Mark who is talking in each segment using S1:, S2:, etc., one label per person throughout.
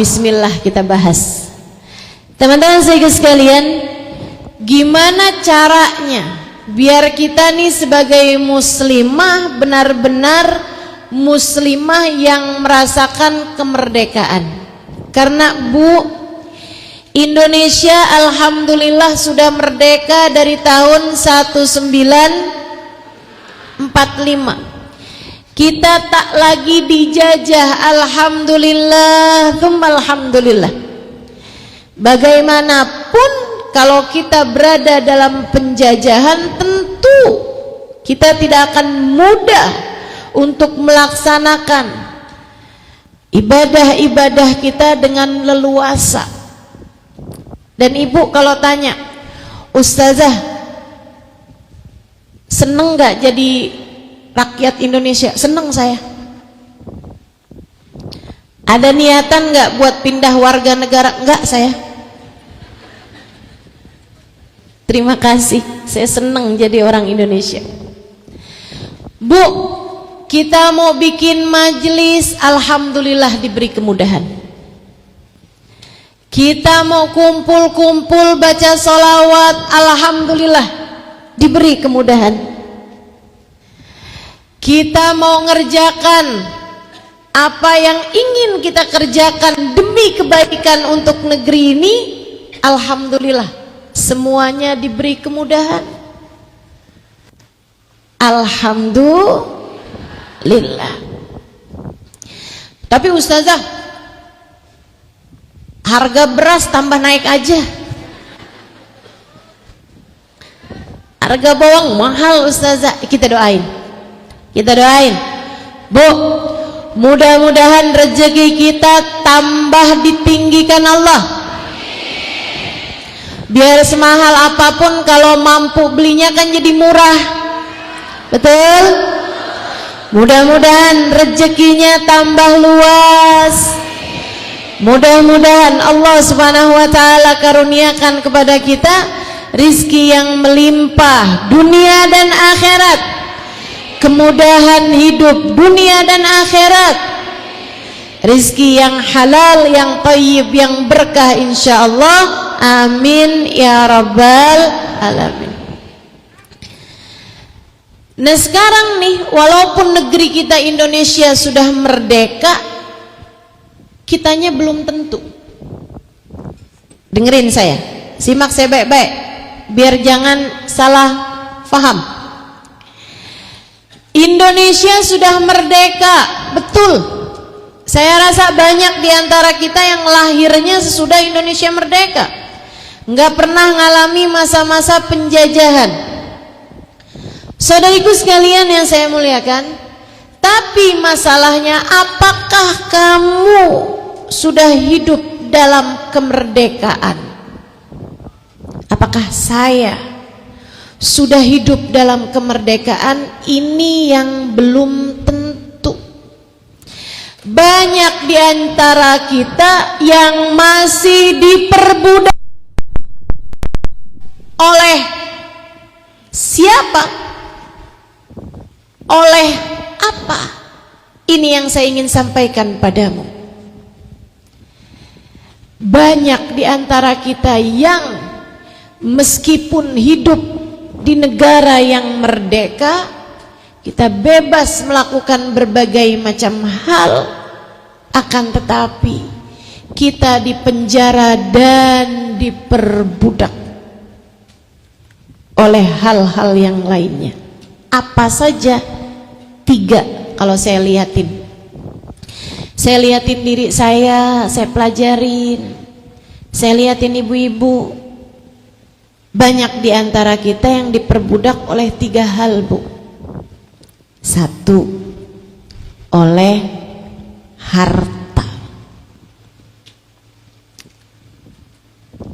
S1: Bismillah kita bahas. Teman-teman sekalian, gimana caranya biar kita nih sebagai muslimah benar-benar muslimah yang merasakan kemerdekaan? Karena Indonesia alhamdulillah sudah merdeka dari tahun 1945. Kita tak lagi dijajah, alhamdulillah, alhamdulillah. Bagaimanapun kalau kita berada dalam penjajahan, tentu kita tidak akan mudah untuk melaksanakan ibadah-ibadah kita dengan leluasa. Dan ibu kalau tanya, Ustazah, seneng gak jadi rakyat Indonesia? Seneng saya. Ada niatan gak buat pindah warga negara? Enggak saya. Terima kasih, saya seneng jadi orang Indonesia. Bu, kita mau bikin majelis, alhamdulillah diberi kemudahan. Kita mau kumpul-kumpul baca sholawat, alhamdulillah diberi kemudahan. Kita mau ngerjakan apa yang ingin kita kerjakan demi kebaikan untuk negeri ini, alhamdulillah semuanya diberi kemudahan. Alhamdulillah. Tapi Ustazah, harga beras tambah naik aja, harga bawang mahal Ustazah. Kita doain, Bu, mudah-mudahan rezeki kita tambah ditinggikan Allah. Biar semahal apapun kalau mampu belinya kan jadi murah. Betul? Mudah-mudahan rezekinya tambah luas. Mudah-mudahan Allah Subhanahu wa taala karuniakan kepada kita rizki yang melimpah dunia dan akhirat. Kemudahan hidup dunia dan akhirat. Rizki yang halal, yang thayyib, yang berkah insyaallah. Amin ya rabbal alamin. Nah sekarang nih, walaupun negeri kita Indonesia sudah merdeka, kitanya belum tentu. Dengerin saya, simak saya baik-baik biar jangan salah faham. Indonesia sudah merdeka, betul. Saya rasa banyak di antara kita yang lahirnya sesudah Indonesia merdeka, nggak pernah ngalami masa-masa penjajahan. Saudariku sekalian yang saya muliakan, tapi masalahnya apakah kamu sudah hidup dalam kemerdekaan? Apakah saya sudah hidup dalam kemerdekaan? Ini yang belum tentu. Banyak di antara kita yang masih diperbudak oleh siapa? Oleh apa? Ini yang saya ingin sampaikan padamu. Banyak di antara kita yang meskipun hidup di negara yang merdeka, kita bebas melakukan berbagai macam hal, akan tetapi kita dipenjara dan diperbudak oleh hal-hal yang lainnya. Apa saja? 3 kalau saya lihatin. Saya lihatin diri saya pelajarin. Saya lihatin ibu-ibu. Banyak di antara kita yang diperbudak oleh 3 hal, Bu. 1, oleh harta.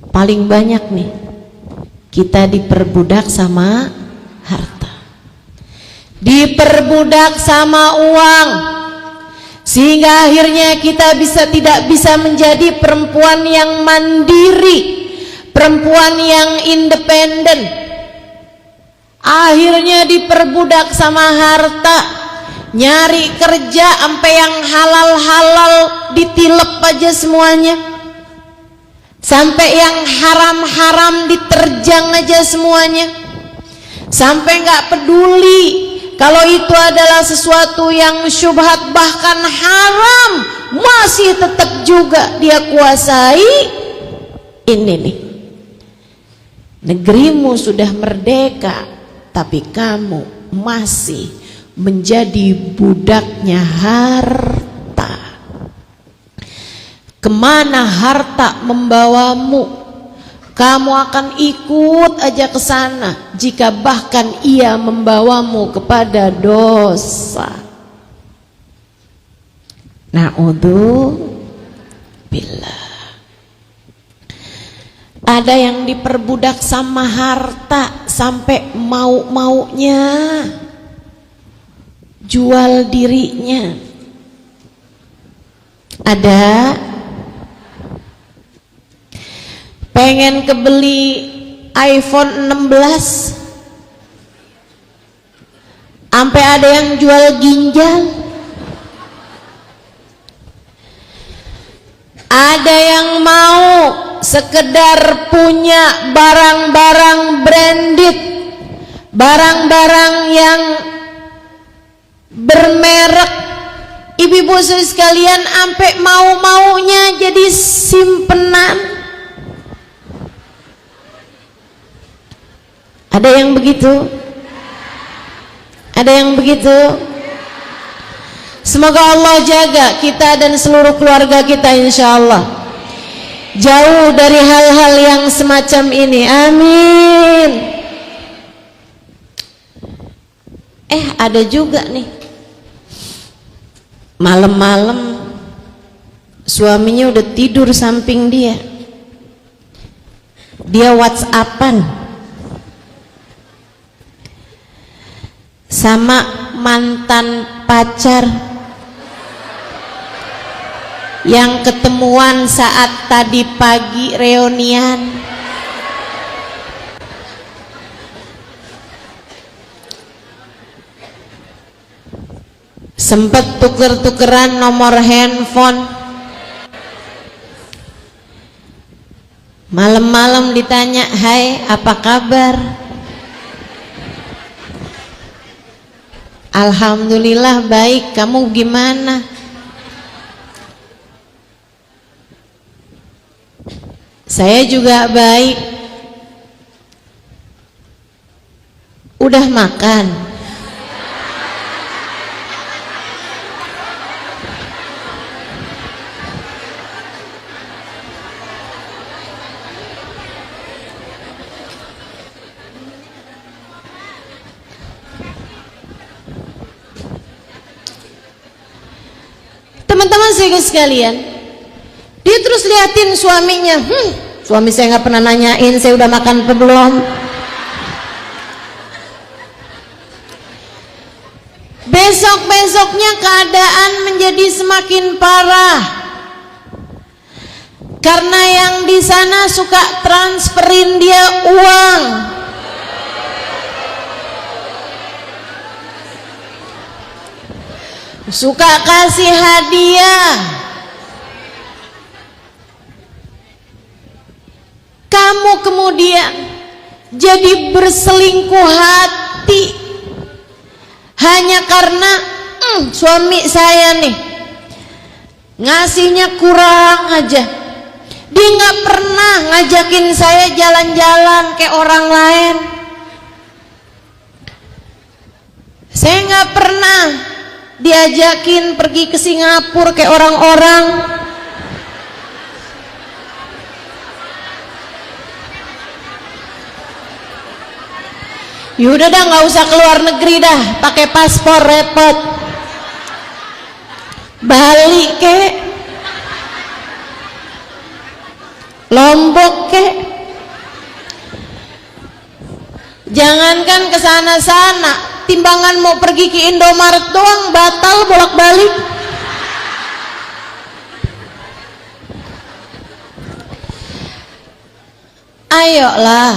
S1: Paling banyak nih kita diperbudak sama harta, diperbudak sama uang, sehingga akhirnya kita tidak bisa menjadi perempuan yang mandiri, perempuan yang independen. Akhirnya diperbudak sama harta, nyari kerja sampai yang halal-halal ditilep aja semuanya, sampai yang haram-haram diterjang aja semuanya, sampai nggak peduli kalau itu adalah sesuatu yang syubhat bahkan haram, masih tetap juga dia kuasai. Ini nih, negerimu sudah merdeka tapi kamu masih menjadi budaknya harta. Kemana harta membawamu, kamu akan ikut aja ke sana, jika bahkan ia membawamu kepada dosa. Na'udzubillah. Ada yang diperbudak sama harta sampai mau-maunya jual dirinya. Ada pengen kebeli iPhone 16 sampai ada yang jual ginjal. Ada yang mau sekedar punya barang-barang branded, barang-barang yang bermerek. Ibu-ibu sekalian, sampai mau-maunya jadi simpenan. Ada yang begitu? Ada yang begitu? Semoga Allah jaga kita dan seluruh keluarga kita, insya Allah jauh dari hal-hal yang semacam ini. Amin. Ada juga nih, malam-malam suaminya udah tidur samping dia WhatsAppan sama mantan pacar yang ketemuan saat tadi pagi reunian. Sempet tuker-tukeran nomor handphone. Malam-malam ditanya, "Hai, apa kabar?" "Alhamdulillah baik, kamu gimana?" "Saya juga baik." "Udah makan?" Teman-teman sekalian, dia terus liatin suaminya. Suami saya nggak pernah nanyain saya udah makan apa belum. Besok-besoknya keadaan menjadi semakin parah, karena yang di sana suka transferin dia uang. Suka kasih hadiah. Kamu kemudian jadi berselingkuh hati hanya karena suami saya nih ngasihnya kurang aja. Dia nggak pernah ngajakin saya jalan-jalan kayak orang lain. Saya nggak pernah diajakin pergi ke Singapura kayak orang-orang. Yaudah dah, nggak usah keluar negeri dah, pakai paspor repot. Bali kek, Lombok kek. Jangankan ke sana-sana, timbangan mau pergi ke Indomaret doang batal bolak-balik. Ayolah,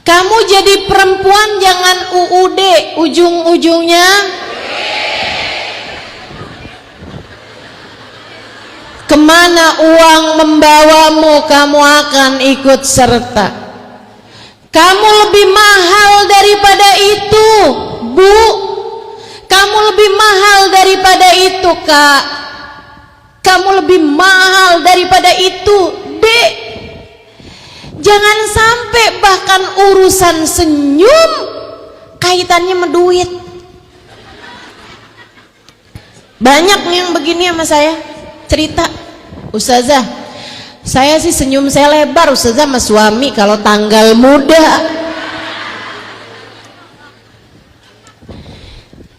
S1: kamu jadi perempuan jangan UUD, ujung-ujungnya Kemana uang membawamu, kamu akan ikut serta. Kamu lebih mahal daripada itu, Bu. Kamu lebih mahal daripada itu, Kak. Kamu lebih mahal daripada itu, Dek. Jangan sampai bahkan urusan senyum kaitannya sama duit. Banyak yang begini sama saya cerita, Ustazah, saya sih senyum saya lebar Ustazah sama suami kalau tanggal muda.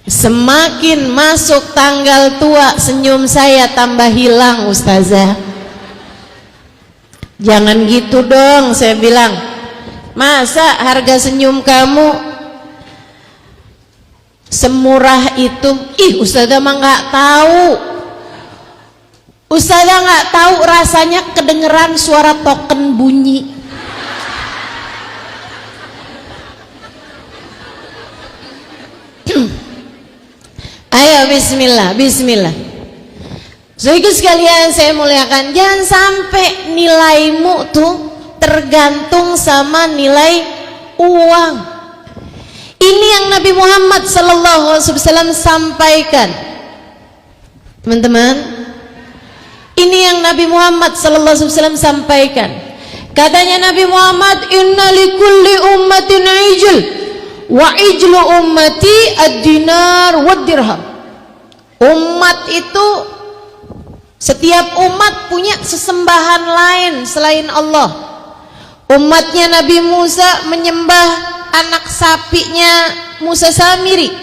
S1: Semakin masuk tanggal tua senyum saya tambah hilang Ustazah. Jangan gitu dong, saya bilang. Masa harga senyum kamu semurah itu? Ih, Ustazah mah nggak tahu. Ustazah nggak tahu rasanya kedengeran suara token bunyi. Ayo bismillah, bismillah. Saudaraku sekalian saya muliakan, jangan sampai nilaimu tuh tergantung sama nilai uang. Ini yang Nabi Muhammad SAW sampaikan, teman-teman. Ini yang Nabi Muhammad SAW sampaikan. Katanya Nabi Muhammad, inna likulli ummatin ijl wa ijlu ummati ad-dinar wad dirham. Umat itu, setiap umat punya sesembahan lain selain Allah. Umatnya Nabi Musa menyembah anak sapinya Musa Samiri.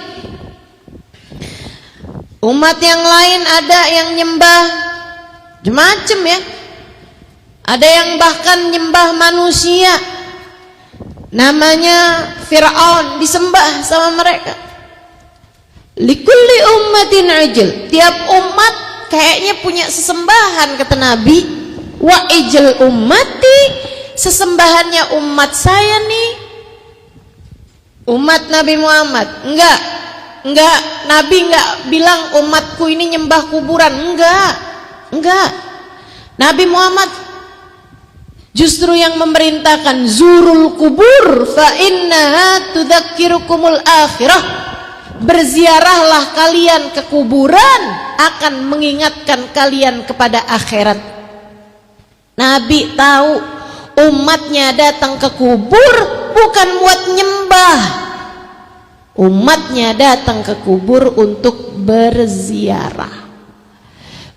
S1: Umat yang lain ada yang nyembah macam ya. Ada yang bahkan nyembah manusia, namanya Fir'aun, disembah sama mereka. Likulli ummatin ajl, tiap umat kayaknya punya sesembahan, kata Nabi. Wa ijl ummati, sesembahannya umat saya nih, umat Nabi Muhammad. Enggak, Nabi enggak bilang umatku ini nyembah kuburan. Enggak. Nabi Muhammad justru yang memerintahkan, zurul kubur fa innaha tudzakirukumul akhirah. Berziarahlah kalian ke kuburan, akan mengingatkan kalian kepada akhirat. Nabi tahu umatnya datang ke kubur bukan buat nyembah. Umatnya datang ke kubur untuk berziarah.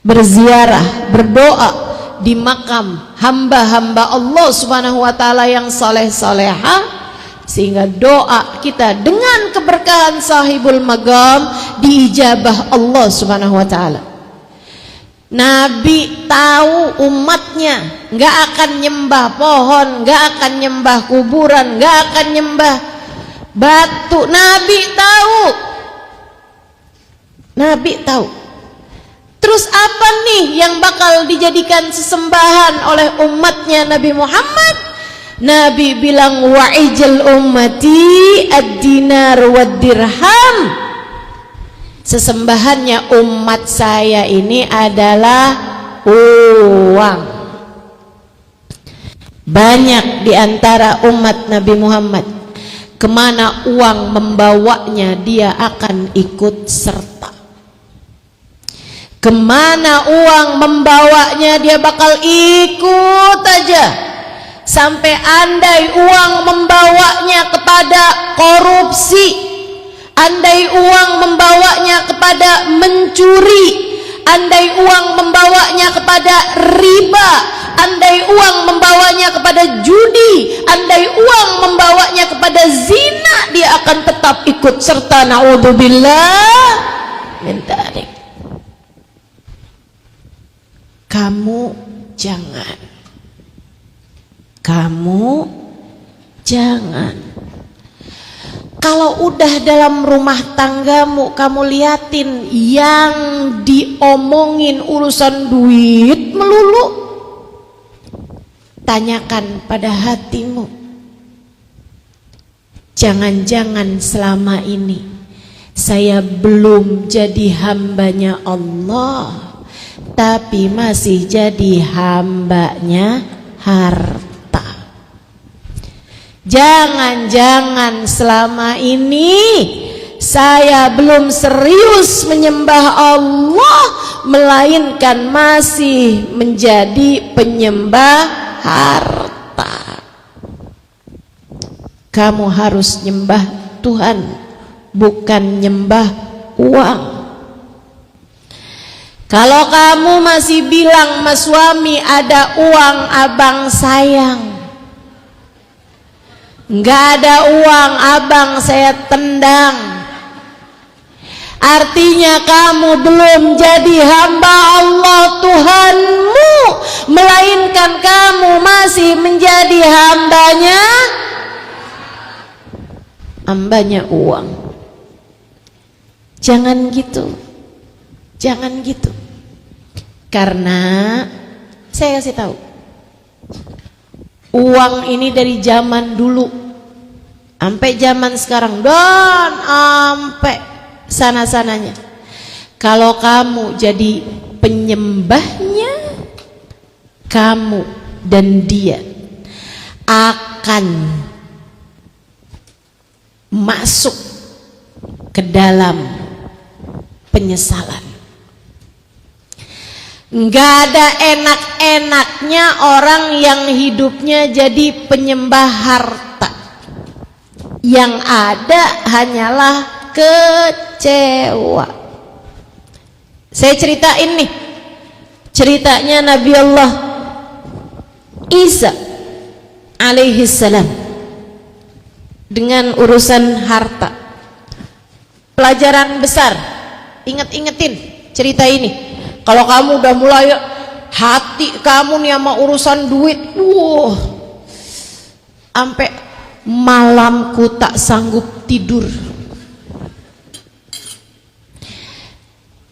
S1: Berziarah, berdoa di makam hamba-hamba Allah Subhanahu wa taala yang saleh-salehah, sehingga doa kita dengan keberkahan sahibul magam diijabah Allah Subhanahu wa taala. Nabi tahu umatnya nggak akan nyembah pohon, nggak akan nyembah kuburan, nggak akan nyembah batu. Nabi tahu. Terus apa nih yang bakal dijadikan sesembahan oleh umatnya Nabi Muhammad? Nabi bilang, wa ijl ummati ad-dinar wad dirham. Sesembahannya umat saya ini adalah uang. Banyak diantara umat Nabi Muhammad, kemana uang membawanya dia akan ikut serta. Kemana uang membawanya dia bakal ikut aja. Sampai andai uang membawanya kepada korupsi, andai uang membawanya kepada mencuri, andai uang membawanya kepada riba, andai uang membawanya kepada judi, andai uang membawanya kepada zina, dia akan tetap ikut serta. Na'udzubillah min dzalik. Kamu jangan. Kalau udah dalam rumah tanggamu, kamu liatin yang diomongin urusan duit melulu. Tanyakan pada hatimu, jangan-jangan selama ini saya belum jadi hambanya Allah, tapi masih jadi hambanya harta. Jangan-jangan selama ini saya belum serius menyembah Allah, melainkan masih menjadi penyembah harta. Kamu harus nyembah Tuhan, bukan nyembah uang. Kalau kamu masih bilang sama suami ada uang abang sayang, nggak ada uang abang saya tendang, artinya kamu belum jadi hamba Allah Tuhanmu, melainkan kamu masih menjadi hambanya uang. Jangan gitu, jangan gitu. Karena saya kasih tahu, uang ini dari zaman dulu sampai zaman sekarang dan sampai sana-sananya. Kalau kamu jadi penyembahnya, kamu dan dia akan masuk ke dalam penyesalan. Nggak ada enak-enaknya orang yang hidupnya jadi penyembah harta. Yang ada hanyalah kecewa. Saya ceritain nih ceritanya Nabi Allah Isa alaihi salam dengan urusan harta. Pelajaran besar, inget-ingetin cerita ini. Kalau kamu udah mulai hati kamu nih sama urusan duit, sampai malamku tak sanggup tidur,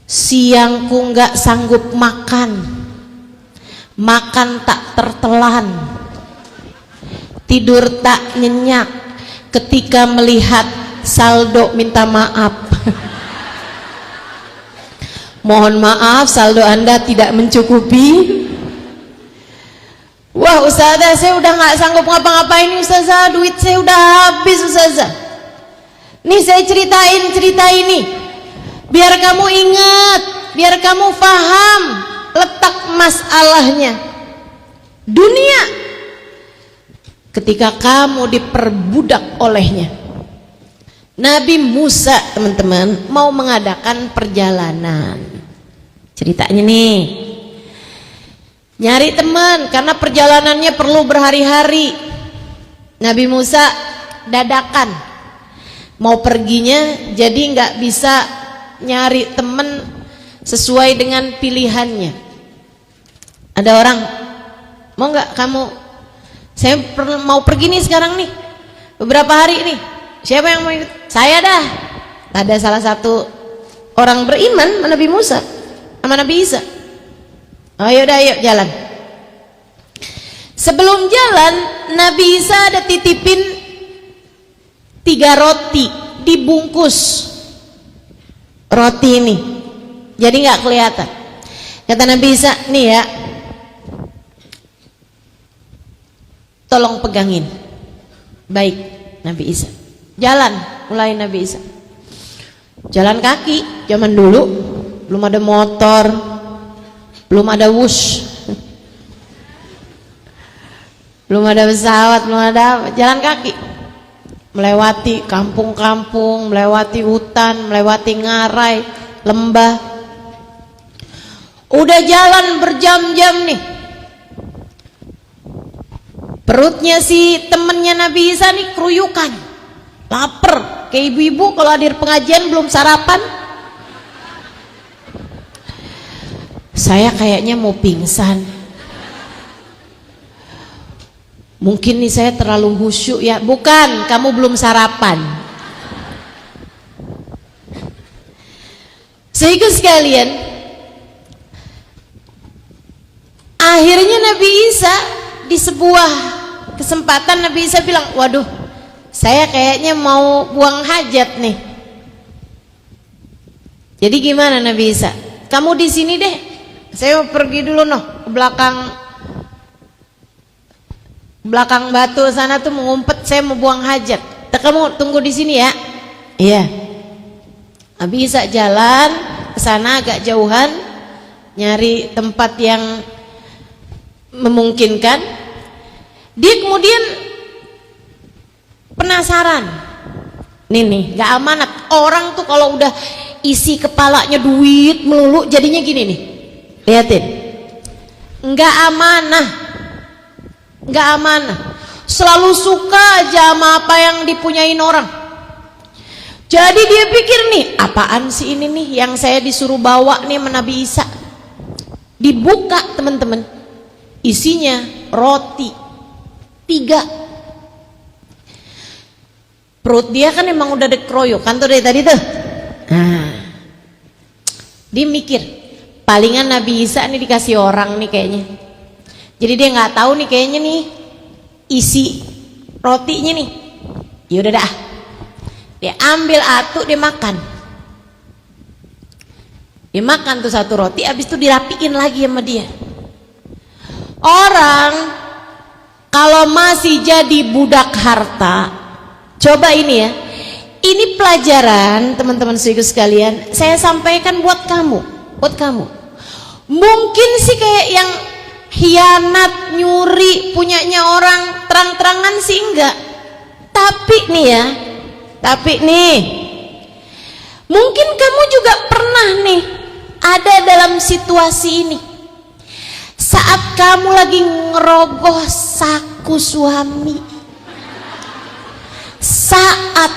S1: siangku nggak sanggup makan, makan tak tertelan, tidur tak nyenyak ketika melihat saldo minta maaf. Mohon maaf, saldo Anda tidak mencukupi. Wah ustazah, saya udah nggak sanggup ngapa-ngapain ustazah, duit saya udah habis ustazah. Nih saya ceritain cerita ini biar kamu ingat, biar kamu paham letak masalahnya. Dunia ketika kamu diperbudak olehnya. Nabi Musa teman-teman mau mengadakan perjalanan. Ceritanya nih, nyari teman karena perjalanannya perlu berhari-hari. Nabi Musa dadakan mau perginya, jadi nggak bisa nyari teman sesuai dengan pilihannya. Ada orang, mau nggak kamu, saya mau pergi nih sekarang nih, beberapa hari nih, siapa yang mau ikut? Saya dah. Ada salah satu orang beriman Nabi Musa sama Nabi Isa. Oh yaudah, yuk jalan. Sebelum jalan, Nabi Isa ada titipin 3 roti dibungkus roti ini, jadi nggak kelihatan. Kata Nabi Isa, nih ya, tolong pegangin. Baik, Nabi Isa. Jalan, mulai Nabi Isa. Jalan kaki, zaman dulu belum ada motor, belum ada wush, belum ada pesawat, belum ada, jalan kaki. Melewati kampung-kampung, melewati hutan, melewati ngarai, lembah. Udah jalan berjam-jam nih. Perutnya si temennya Nabi Isa nih keruyukan, lapar. Kayak ibu-ibu kalau hadir pengajian belum sarapan. Saya kayaknya mau pingsan. Mungkin nih saya terlalu khusyuk ya. Bukan, kamu belum sarapan. Sehingga sekalian, akhirnya Nabi Isa di sebuah kesempatan Nabi Isa bilang, waduh, saya kayaknya mau buang hajat nih. Jadi gimana Nabi Isa? Kamu di sini deh, Saya mau pergi dulu ke belakang batu sana tuh mengumpet, saya mau buang hajat. Kamu tunggu di sini ya. Iya. Nabi Isa jalan ke sana agak jauhan, nyari tempat yang memungkinkan. Dia kemudian penasaran. Nih, gak amanat. Orang tuh kalau udah isi kepalanya duit melulu, jadinya gini nih. Lihatin. Gak amanah. Selalu suka aja sama apa yang dipunyain orang. Jadi dia pikir nih, apaan sih ini nih yang saya disuruh bawa nih sama Nabi Isa. Dibuka teman-teman, isinya roti 3. Perut dia kan emang udah dikeroyok kan tuh dari tadi tuh. Nah, dia mikir, palingan Nabi Isa nih dikasih orang nih kayaknya. Jadi dia nggak tahu nih kayaknya nih isi rotinya nih. Yaudah dah, dia ambil atu, dia makan. Dia makan tuh satu roti, habis itu dirapiin lagi sama dia. Orang kalau masih jadi budak harta, coba ini ya, ini pelajaran teman-teman sekaligus sekalian, saya sampaikan buat kamu. Mungkin sih kayak yang hianat, nyuri punyanya orang terang-terangan sih enggak. Tapi nih, mungkin kamu juga pernah nih ada dalam situasi ini. Saat kamu lagi ngerogoh saku suami, saat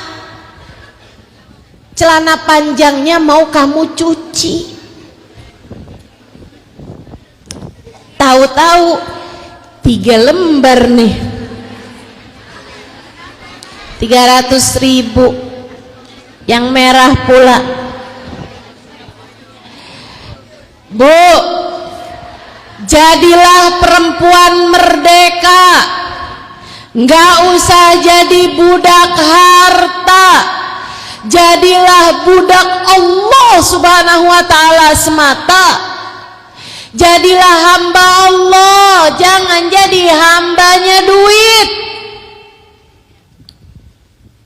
S1: celana panjangnya mau kamu cuci, tahu-tahu 3 lembar nih 300.000 yang merah pula. Bu, jadilah perempuan merdeka, nggak usah jadi budak harta, jadilah budak Allah Subhanahu wa ta'ala semata. Jadilah hamba Allah, jangan jadi hambanya duit.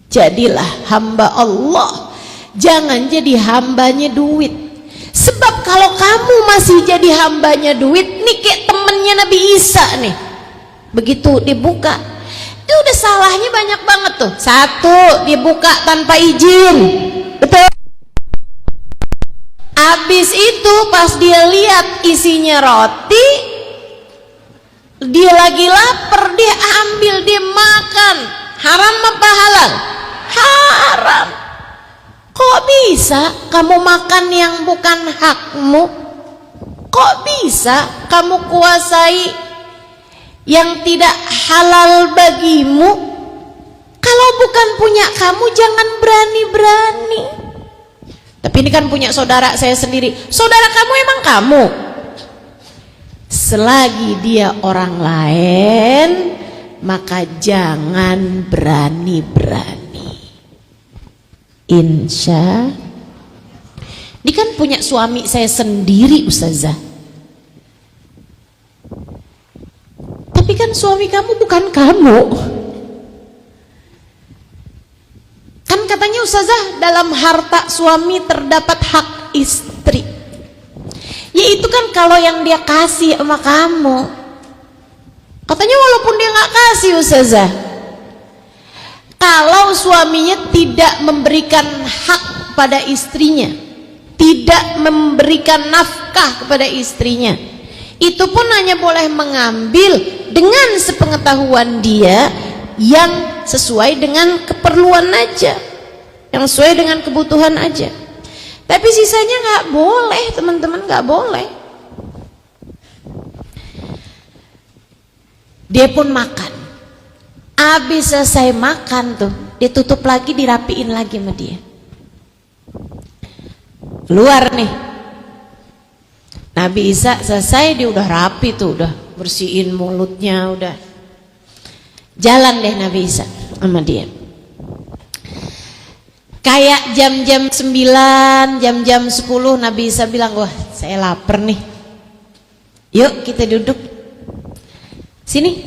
S1: Jadilah hamba Allah, jangan jadi hambanya duit. Sebab kalau kamu masih jadi hambanya duit, nih kayak temennya Nabi Isa nih, begitu dibuka, itu udah salahnya banyak banget tuh. 1, dibuka tanpa izin, betul. Habis itu pas dia lihat isinya roti, dia lagi lapar, dia ambil, dia makan. Haram apa halal? Haram. Kok bisa kamu makan yang bukan hakmu? Kok bisa kamu kuasai yang tidak halal bagimu? Kalau bukan punya kamu, jangan berani-berani. Tapi ini kan punya saudara saya sendiri. Saudara kamu emang kamu. Selagi dia orang lain, maka jangan berani-berani. Insya. Ini kan punya suami saya sendiri, Ustazah. Tapi kan suami kamu bukan kamu. Kan katanya Ustazah, dalam harta suami terdapat hak istri. Yaitu kan kalau yang dia kasih sama kamu. Katanya walaupun dia nggak kasih, Ustazah, kalau suaminya tidak memberikan hak pada istrinya, tidak memberikan nafkah kepada istrinya, itu pun hanya boleh mengambil dengan sepengetahuan dia yang sesuai dengan keperluan aja, yang sesuai dengan kebutuhan aja. Tapi sisanya nggak boleh, teman-teman, nggak boleh. Dia pun makan. Habis selesai makan tuh, dia tutup lagi, dirapiin lagi sama dia. Keluar nih, Nabi Isa selesai, dia udah rapi tuh, udah bersihin mulutnya, udah jalan deh Nabi Isa sama dia. Kayak jam-jam 9, jam-jam 10 Nabi Isa bilang, wah saya lapar nih. Yuk kita duduk. Sini,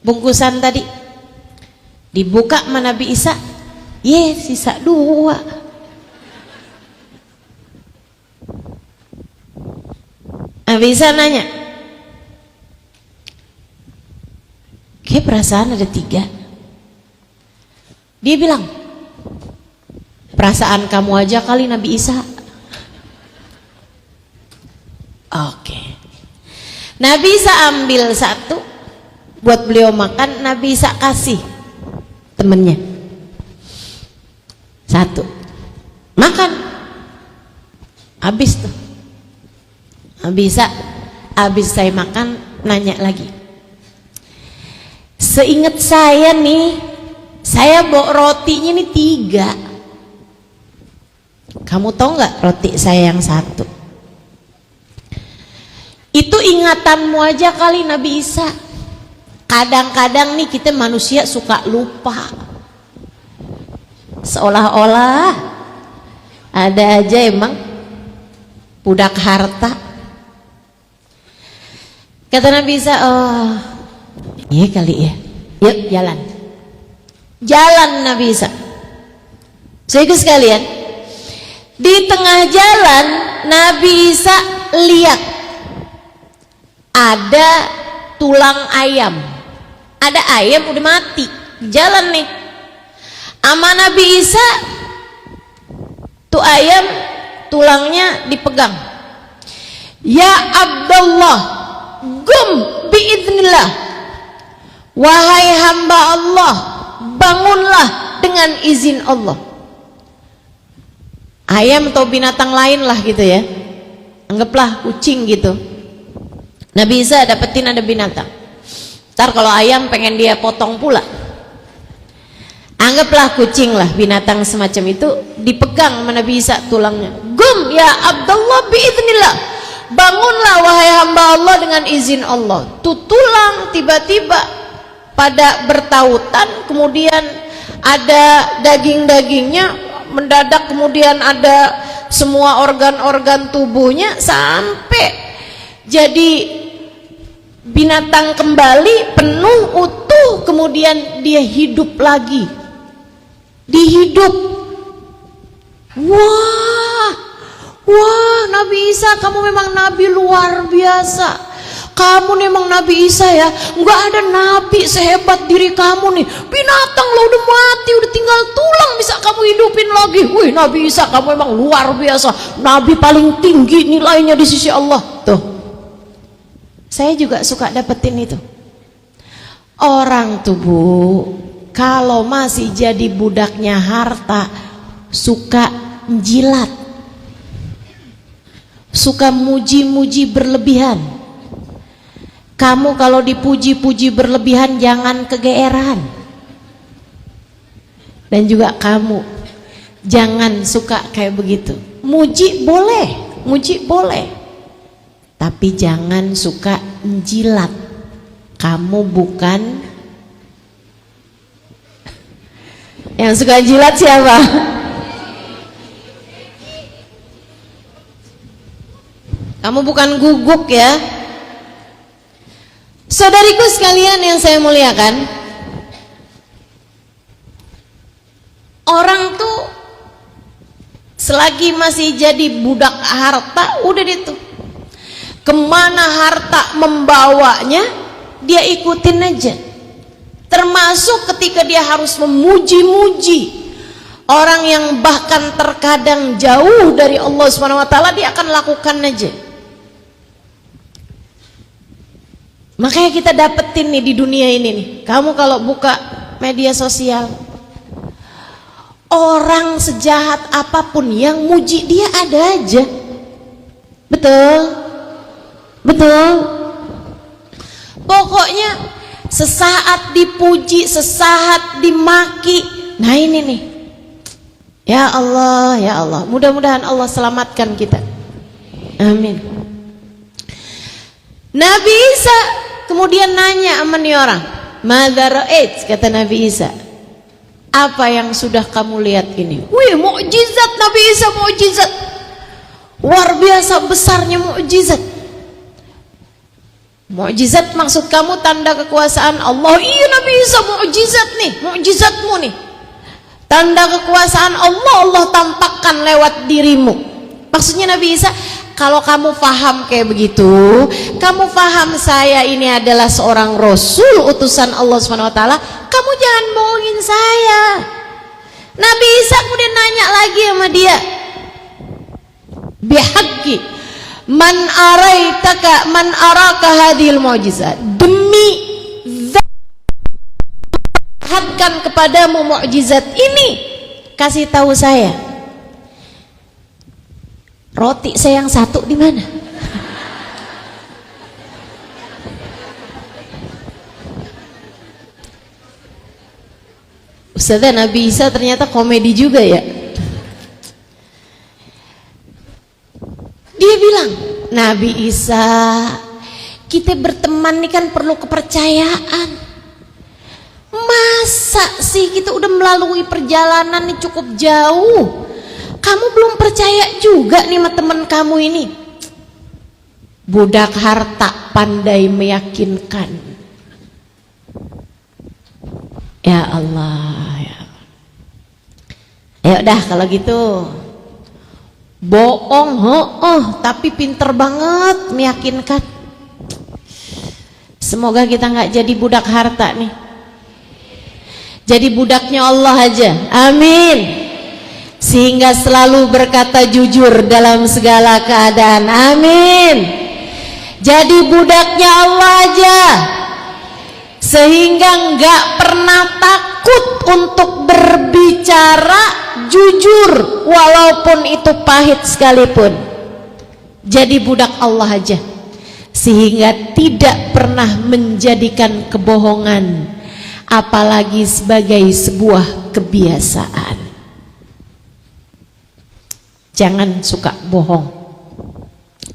S1: bungkusan tadi dibuka sama Nabi Isa. Sisa 2. Nabi Isa nanya, kayak perasaan ada 3. Dia bilang, perasaan kamu aja kali Nabi Isa. Oke. Nabi Isa ambil 1 buat beliau makan. Nabi Isa kasih temennya 1, makan, habis tuh. Nabi Isa habis saya makan nanya lagi, seingat saya nih, saya bawa rotinya nih 3. Kamu tahu nggak roti saya yang 1? Itu ingatanmu aja kali Nabi Isa. Kadang-kadang nih kita manusia suka lupa, seolah-olah ada aja emang budak harta. Kata Nabi Isa, oh iya kali ya, yuk jalan. Jalan Nabi Isa. Saudaraku sekalian, di tengah jalan Nabi Isa lihat ada tulang ayam. Ada ayam udah mati, jalan nih. Ama Nabi Isa, tuh ayam tulangnya dipegang. Ya Abdullah, gum biidznillah. Wahai hamba Allah, bangunlah dengan izin Allah. Ayam atau binatang lain lah gitu ya, anggaplah kucing gitu. Nabi Isa dapetin ada binatang. Ntar kalau ayam pengen dia potong pula, anggaplah kucing lah, binatang semacam itu, dipegang sama Nabi Isa tulangnya. Gum ya Abdullah biidznillah, bangunlah wahai hamba Allah dengan izin Allah. Tuh tulang tiba-tiba pada bertautan, kemudian ada daging-dagingnya mendadak, kemudian ada semua organ-organ tubuhnya sampai jadi binatang kembali penuh utuh, kemudian dia hidup lagi, dihidup. Wah Nabi Isa, kamu memang nabi luar biasa. Kamu nih emang Nabi Isa ya, nggak ada nabi sehebat diri kamu nih. Binatang lo udah mati, udah tinggal tulang bisa kamu hidupin lagi. Wih Nabi Isa, kamu emang luar biasa, nabi paling tinggi nilainya di sisi Allah. Tuh, saya juga suka dapetin itu. Orang tuh Bu, kalau masih jadi budaknya harta, suka jilat, suka muji-muji berlebihan. Kamu kalau dipuji-puji berlebihan jangan kegeeran. Dan juga kamu jangan suka kayak begitu. Muji boleh, tapi jangan suka menjilat. Kamu bukan yang suka jilat. Siapa? Kamu bukan guguk ya. Saudariku sekalian yang saya muliakan, orang tuh selagi masih jadi budak harta, udah itu kemana harta membawanya dia ikutin aja. Termasuk ketika dia harus memuji-muji orang yang bahkan terkadang jauh dari Allah SWT, dia akan lakukan aja. Makanya kita dapetin nih di dunia ini nih, kamu kalau buka media sosial, orang sejahat apapun yang muji dia ada aja. Betul? Pokoknya sesaat dipuji, sesaat dimaki. Nah ini nih, ya Allah, mudah-mudahan Allah selamatkan kita, amin. Nabi Isa kemudian nanya sama nih orang, "Madza ra'ait?" Kata Nabi Isa, "Apa yang sudah kamu lihat ini?" Wih, mukjizat Nabi Isa, mukjizat luar biasa besarnya mukjizat. Mukjizat maksud kamu tanda kekuasaan Allah? Iya Nabi Isa, mukjizat nih, mukjizatmu nih. Tanda kekuasaan Allah, Allah tampakkan lewat dirimu. Maksudnya Nabi Isa, kalau kamu faham kayak begitu, kamu faham saya ini adalah seorang Rasul utusan Allah SWT, kamu jangan bohongin saya. Nabi Isa kemudian nanya lagi sama dia, bihaqqi man araka hadhil mu'jizat, demi zatkan kepadamu mukjizat ini, kasih tahu saya roti saya yang satu di mana? Ustazah, Nabi Isa ternyata komedi juga ya. Dia bilang, Nabi Isa, kita berteman ini kan perlu kepercayaan. Masa sih kita udah melalui perjalanan ini cukup jauh, kamu belum percaya juga nih sama teman kamu ini? Budak harta pandai meyakinkan. Ya Allah, ya. Ya udah kalau gitu bohong, tapi pinter banget meyakinkan. Semoga kita nggak jadi budak harta nih, jadi budaknya Allah aja, amin. Sehingga selalu berkata jujur dalam segala keadaan, amin. Jadi budaknya Allah aja, sehingga nggak pernah takut untuk berbicara jujur walaupun itu pahit sekalipun. Jadi budak Allah aja, sehingga tidak pernah menjadikan kebohongan apalagi sebagai sebuah kebiasaan. Jangan suka bohong.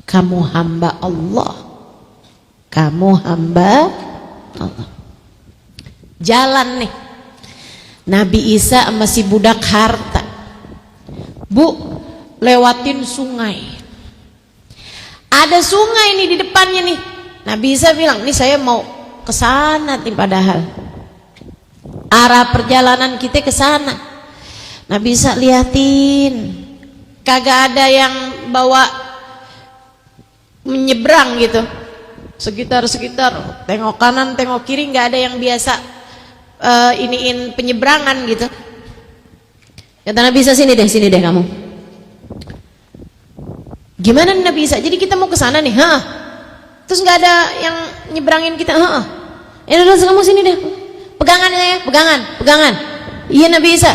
S1: Kamu hamba Allah, kamu hamba Allah. Jalan nih Nabi Isa sama si budak harta, Bu, lewatin sungai. Ada sungai nih di depannya nih. Nabi Isa bilang, nih saya mau ke sana nih, padahal arah perjalanan kita ke sana. Nabi Isa liatin, kagak ada yang bawa menyeberang gitu. Sekitar tengok kanan tengok kiri, nggak ada yang biasa iniin penyeberangan gitu. Kata Nabi Isa, sini deh kamu. Gimana nih Nabi Isa? Jadi kita mau ke sana nih, terus nggak ada yang nyeberangin kita, ya udah kamu sini deh, pegangan ya, pegangan. Iya Nabi Isa,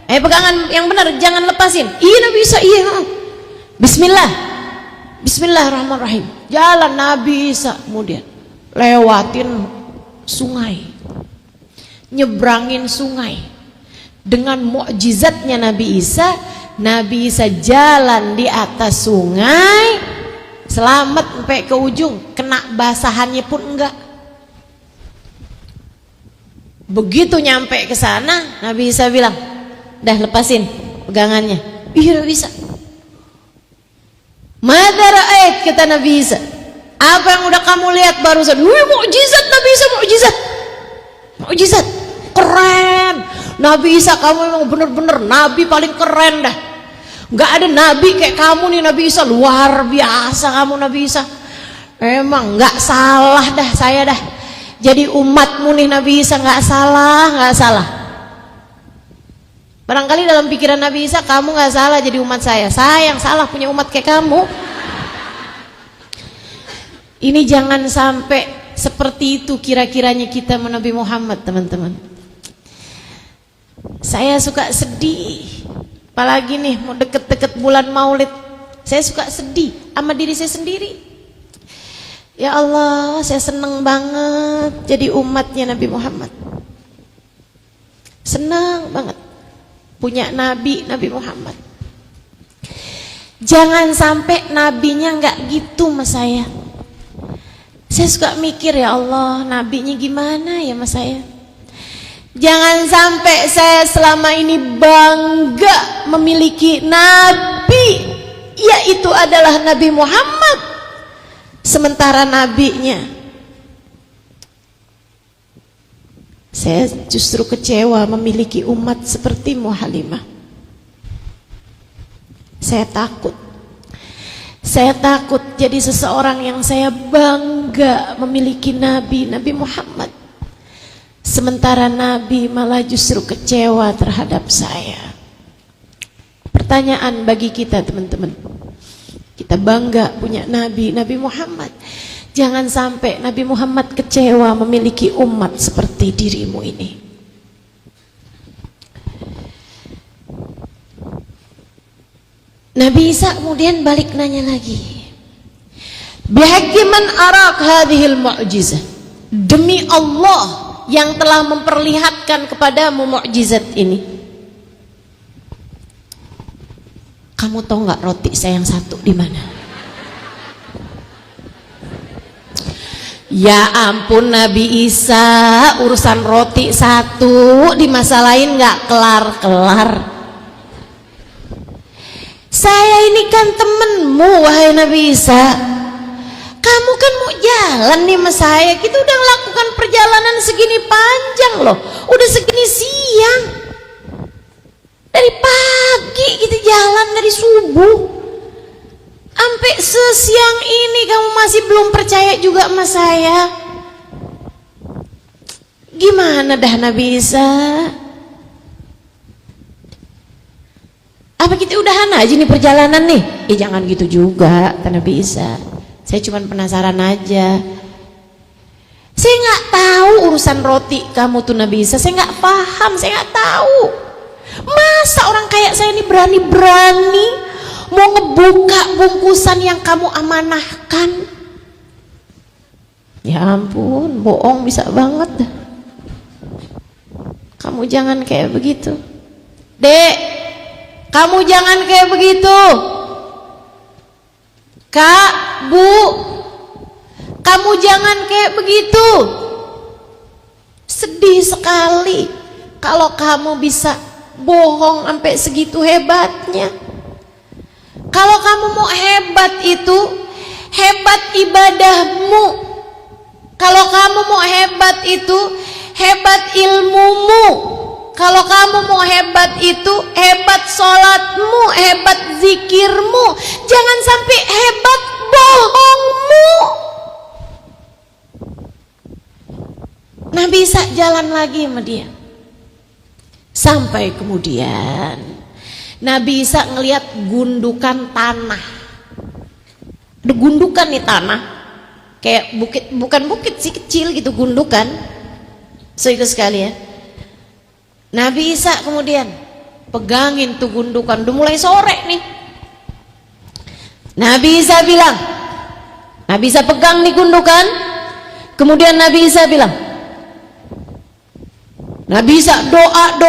S1: pegangan yang benar, jangan lepasin. Iya Nabi Isa, iya. Bismillahirrahmanirrahim. Jalan Nabi Isa, kemudian lewatin sungai, nyebrangin sungai. Dengan mukjizatnya Nabi Isa jalan di atas sungai, selamat sampai ke ujung, kena basahannya pun enggak. Begitu nyampe ke sana, Nabi Isa bilang, dah lepasin pegangannya. Iya Nabi Isa. Madza ra'ait, kata Nabi Isa, apa yang udah kamu lihat barusan? Mukjizat Nabi Isa, mukjizat keren. Nabi Isa, kamu memang bener-bener nabi paling keren dah. Nggak ada nabi kayak kamu nih Nabi Isa, luar biasa kamu Nabi Isa. Emang nggak salah dah saya dah. Jadi umatmu nih Nabi Isa, nggak salah. Barangkali dalam pikiran Nabi Isa, kamu nggak salah jadi umat saya yang salah punya umat kayak kamu. Ini jangan sampai seperti itu kira-kiranya kita Nabi Muhammad, teman-teman. Saya suka sedih, apalagi nih mau deket-deket bulan Maulid, saya suka sedih sama diri saya sendiri. Ya Allah, saya seneng banget jadi umatnya Nabi Muhammad. Senang banget punya Nabi Muhammad. Jangan sampai nabinya nggak gitu sama saya. Saya suka mikir, ya Allah, nabinya gimana ya sama saya. Jangan sampai saya selama ini bangga memiliki nabi, yaitu adalah Nabi Muhammad, sementara nabinya Saya justru kecewa memiliki umat sepertimu Halimah. Saya takut. Saya takut jadi seseorang yang saya bangga memiliki Nabi Muhammad. Sementara Nabi malah justru kecewa terhadap saya. Pertanyaan bagi kita teman-teman. Kita bangga punya Nabi Muhammad. Jangan sampai Nabi Muhammad kecewa memiliki umat seperti dirimu ini. Nabi Isa kemudian balik nanya lagi. Bihaqqi man arak hadhil mu'jizah. Demi Allah yang telah memperlihatkan kepadamu mukjizat ini. Kamu tahu nggak roti saya yang satu di mana? Ya ampun Nabi Isa, urusan roti satu dimasalahin nggak kelar-kelar. Saya ini kan temenmu wahai Nabi Isa. Kamu kan mau jalan nih sama saya. Kita udah melakukan perjalanan segini panjang loh. Udah segini siang. Dari pagi kita jalan dari subuh. Sampai sesiang ini kamu masih belum percaya juga sama saya. Gimana dah Nabi Isa? Apa kita udahan aja nih perjalanan nih? Jangan gitu juga kata Nabi Isa. Saya cuma penasaran aja. Saya nggak tahu urusan roti kamu tuh Nabi Isa. Saya nggak paham, saya nggak tahu. Masa orang kayak saya ini berani-berani mau ngebuka bungkusan yang kamu amanahkan? Ya ampun, bohong bisa banget dah. Kamu jangan kayak begitu, Dek. Kamu jangan kayak begitu. Kak, Bu, kamu jangan kayak begitu. Sedih sekali kalau kamu bisa bohong sampai segitu hebatnya. Kalau kamu mau hebat itu hebat ibadahmu. Kalau kamu mau hebat itu hebat ilmumu. Kalau kamu mau hebat itu hebat sholatmu, hebat zikirmu. Jangan sampai hebat bohongmu. Nabi Isa jalan lagi sama dia. Sampai kemudian Nabi Isa ngelihat gundukan tanah. Ada gundukan nih tanah. Kayak bukit, bukan bukit sih, kecil gitu gundukan. So itu sekali ya. Nabi Isa kemudian pegangin tuh gundukan. Udah mulai sore nih. Nabi Isa bilang, Nabi Isa pegang nih gundukan. Kemudian Nabi Isa bilang, Nabi Isa doa.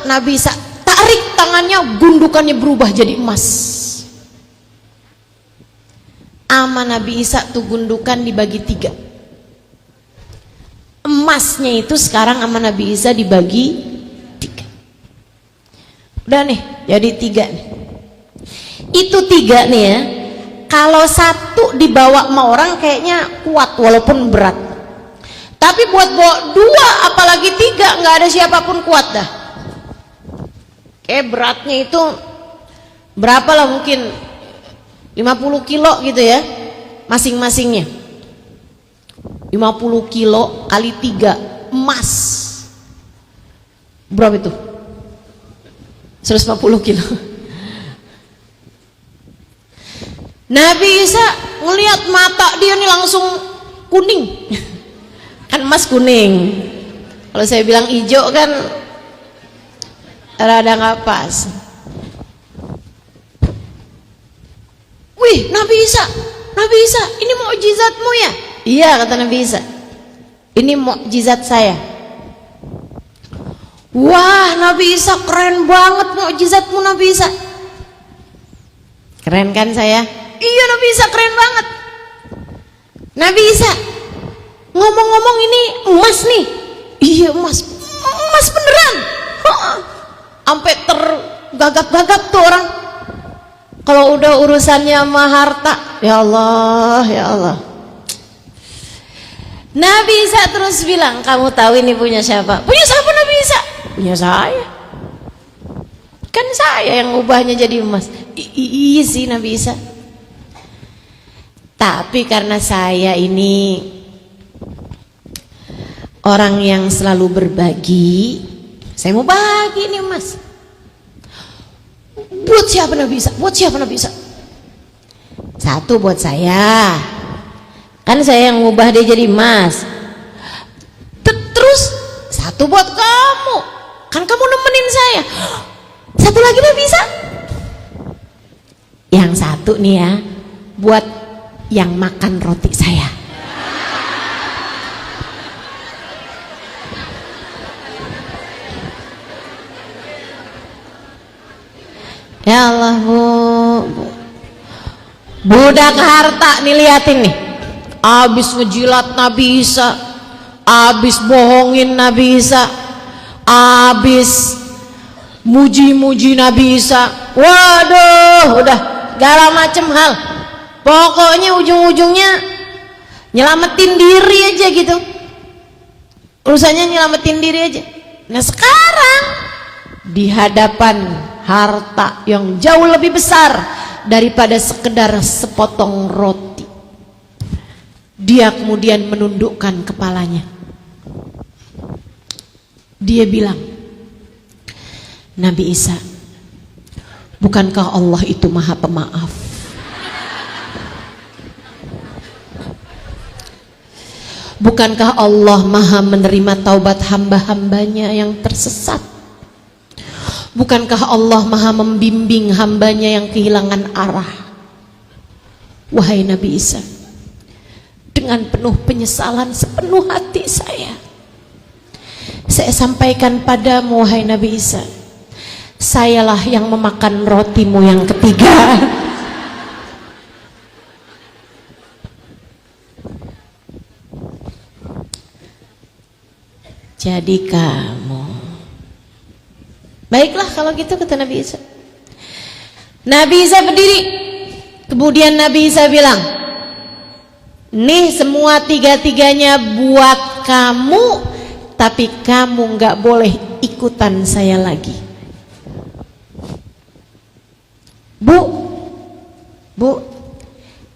S1: Nabi Isa tarik tangannya, gundukannya berubah jadi emas. Ama Nabi Isa tuh gundukan dibagi 3. Emasnya itu sekarang sama Nabi Isa dibagi 3. Udah nih, jadi 3 nih. Itu 3 nih ya. Kalau 1 dibawa sama orang kayaknya kuat walaupun berat. Tapi buat bawa 2 apalagi 3 nggak ada siapapun kuat dah. Kayak beratnya itu berapa lah, mungkin 50 kilo gitu ya masing-masingnya. 50 kilo kali 3 emas berapa itu? 150 kilo. Nabi Isa ngelihat mata dia nih langsung kuning. Kan emas kuning. Kalau saya bilang hijau kan rada nggak pas. Wih, Nabi Isa, ini mukjizatmu ya? Iya, kata Nabi Isa, ini mukjizat saya. Wah, Nabi Isa keren banget mukjizatmu Nabi Isa. Keren kan saya? Iya, Nabi Isa keren banget. Nabi Isa, ngomong-ngomong ini emas nih. Iya, emas beneran. Sampai tergagap-gagap tuh orang. Kalau udah urusannya sama harta, ya Allah, ya Allah. Nabi Isa terus bilang, kamu tahu ini punya siapa? Punya siapa Nabi Isa? Punya saya. Kan saya yang ubahnya jadi emas. Iya sih Nabi Isa. Tapi karena saya ini orang yang selalu berbagi, saya mau bagi nih emas. Buat siapa Nabi Isa? Buat siapa Nabi Isa? Satu buat saya. Kan saya yang ngubah dia jadi emas. Terus satu buat kamu. Kan kamu nemenin saya. Satu lagi Nabi Isa. Yang satu nih ya, buat yang makan roti saya. Ya Allah bu, budak harta nih, liatin nih, abis ngejilat Nabi Isa, abis bohongin Nabi Isa, abis muji-muji Nabi Isa. Waduh, udah segala macem hal. Pokoknya ujung-ujungnya nyelamatin diri aja gitu. Urusannya nyelamatin diri aja. Nah sekarang di hadapan harta yang jauh lebih besar daripada sekedar sepotong roti, dia kemudian menundukkan kepalanya. Dia bilang, Nabi Isa, bukankah Allah itu maha pemaaf? Bukankah Allah maha menerima taubat hamba-hambanya yang tersesat? Bukankah Allah maha membimbing hambanya yang kehilangan arah? Wahai Nabi Isa, dengan penuh penyesalan sepenuh hati saya sampaikan padamu, wahai Nabi Isa, sayalah yang memakan rotimu yang ketiga. Jadi kamu, baiklah kalau gitu, kata Nabi Isa. Nabi Isa berdiri, kemudian Nabi Isa bilang, nih semua tiga-tiganya buat kamu, tapi kamu nggak boleh ikutan saya lagi. Bu,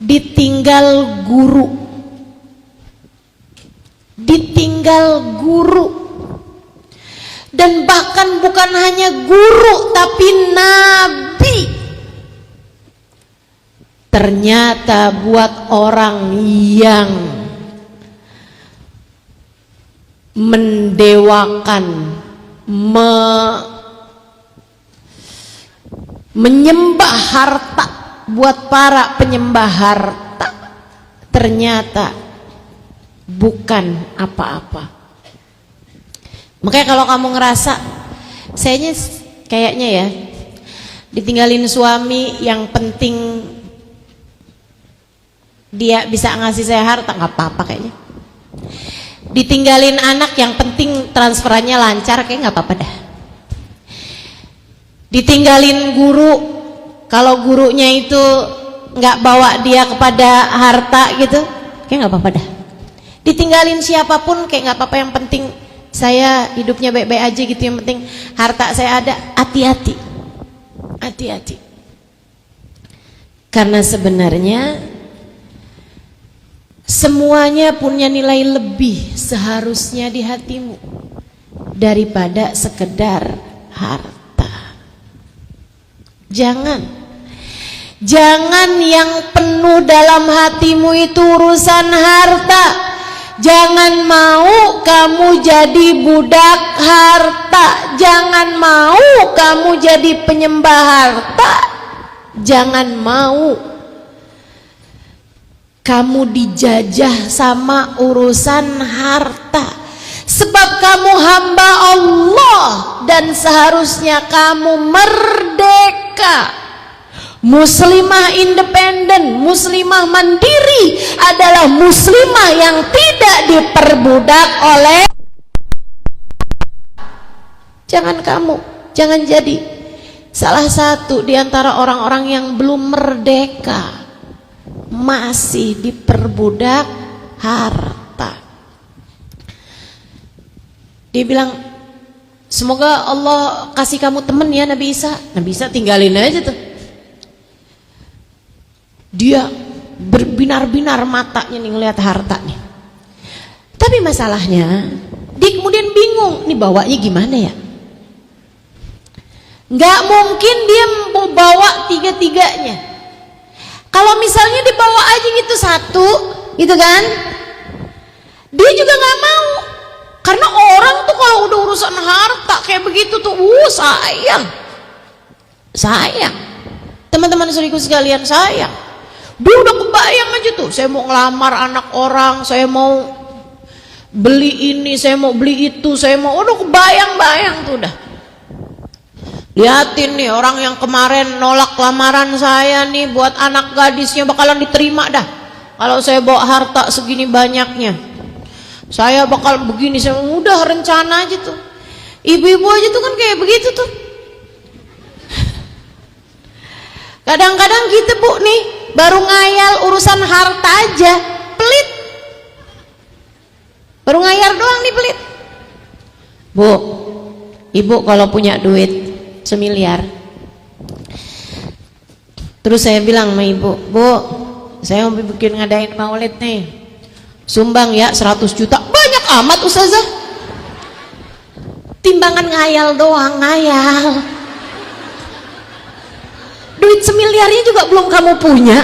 S1: ditinggal guru, dan bahkan bukan hanya guru tapi nabi. Ternyata buat orang yang mendewakan, menyembah harta, buat para penyembah harta, ternyata bukan apa-apa. Makanya kalau kamu ngerasa sayanya kayaknya ya ditinggalin suami yang penting dia bisa ngasih saya harta, nggak apa-apa kayaknya. Ditinggalin anak yang penting transferannya lancar, kayak nggak apa-apa dah. Ditinggalin guru, kalau gurunya itu nggak bawa dia kepada harta gitu, kayak nggak apa-apa dah. Ditinggalin siapapun kayak nggak apa-apa, yang penting saya hidupnya baik-baik aja gitu, yang penting harta saya ada. Hati-hati, hati-hati, karena sebenarnya semuanya punya nilai lebih seharusnya di hatimu daripada sekedar harta. Jangan yang penuh dalam hatimu itu urusan harta. Jangan mau kamu jadi budak harta. Jangan mau kamu jadi penyembah harta. Jangan mau kamu dijajah sama urusan harta. Sebab kamu hamba Allah dan seharusnya kamu merdeka. Muslimah independen, muslimah mandiri adalah muslimah yang tidak diperbudak oleh. Jangan jadi salah satu di antara orang-orang yang belum merdeka, masih diperbudak harta. Dia bilang, semoga Allah kasih kamu temen ya Nabi Isa. Nabi Isa tinggalin aja tuh. Dia berbinar-binar matanya nih ngelihat harta nih. Tapi masalahnya dia kemudian bingung, nih bawanya gimana ya? Nggak mungkin dia mau bawa tiga-tiganya. Kalau misalnya dibawa aja gitu satu, gitu kan? Dia juga nggak mau. Karena orang tuh kalau udah urusan harta kayak begitu tuh, sayang. Sayang. Teman-teman saudariku sekalian, sayang. Dia udah kebayang aja tuh, saya mau ngelamar anak orang, saya mau beli ini, saya mau beli itu, saya mau, udah kebayang-bayang tuh udah. Liatin nih orang yang kemarin nolak lamaran saya nih, buat anak gadisnya bakalan diterima dah. Kalau saya bawa harta segini banyaknya, saya bakal begini, saya udah rencana aja tuh. Ibu-ibu aja tuh kan kayak begitu tuh. Kadang-kadang kita bu nih baru ngayal urusan harta aja pelit, baru ngayal doang nih pelit. Bu, ibu kalau punya duit 1 miliar, terus saya bilang sama ibu, bu, saya mau bikin ngadain maulid nih, sumbang ya 100 juta. Banyak amat ustazah. Timbangan ngayal doang, ngayal. Duit 1 miliarnya juga belum kamu punya.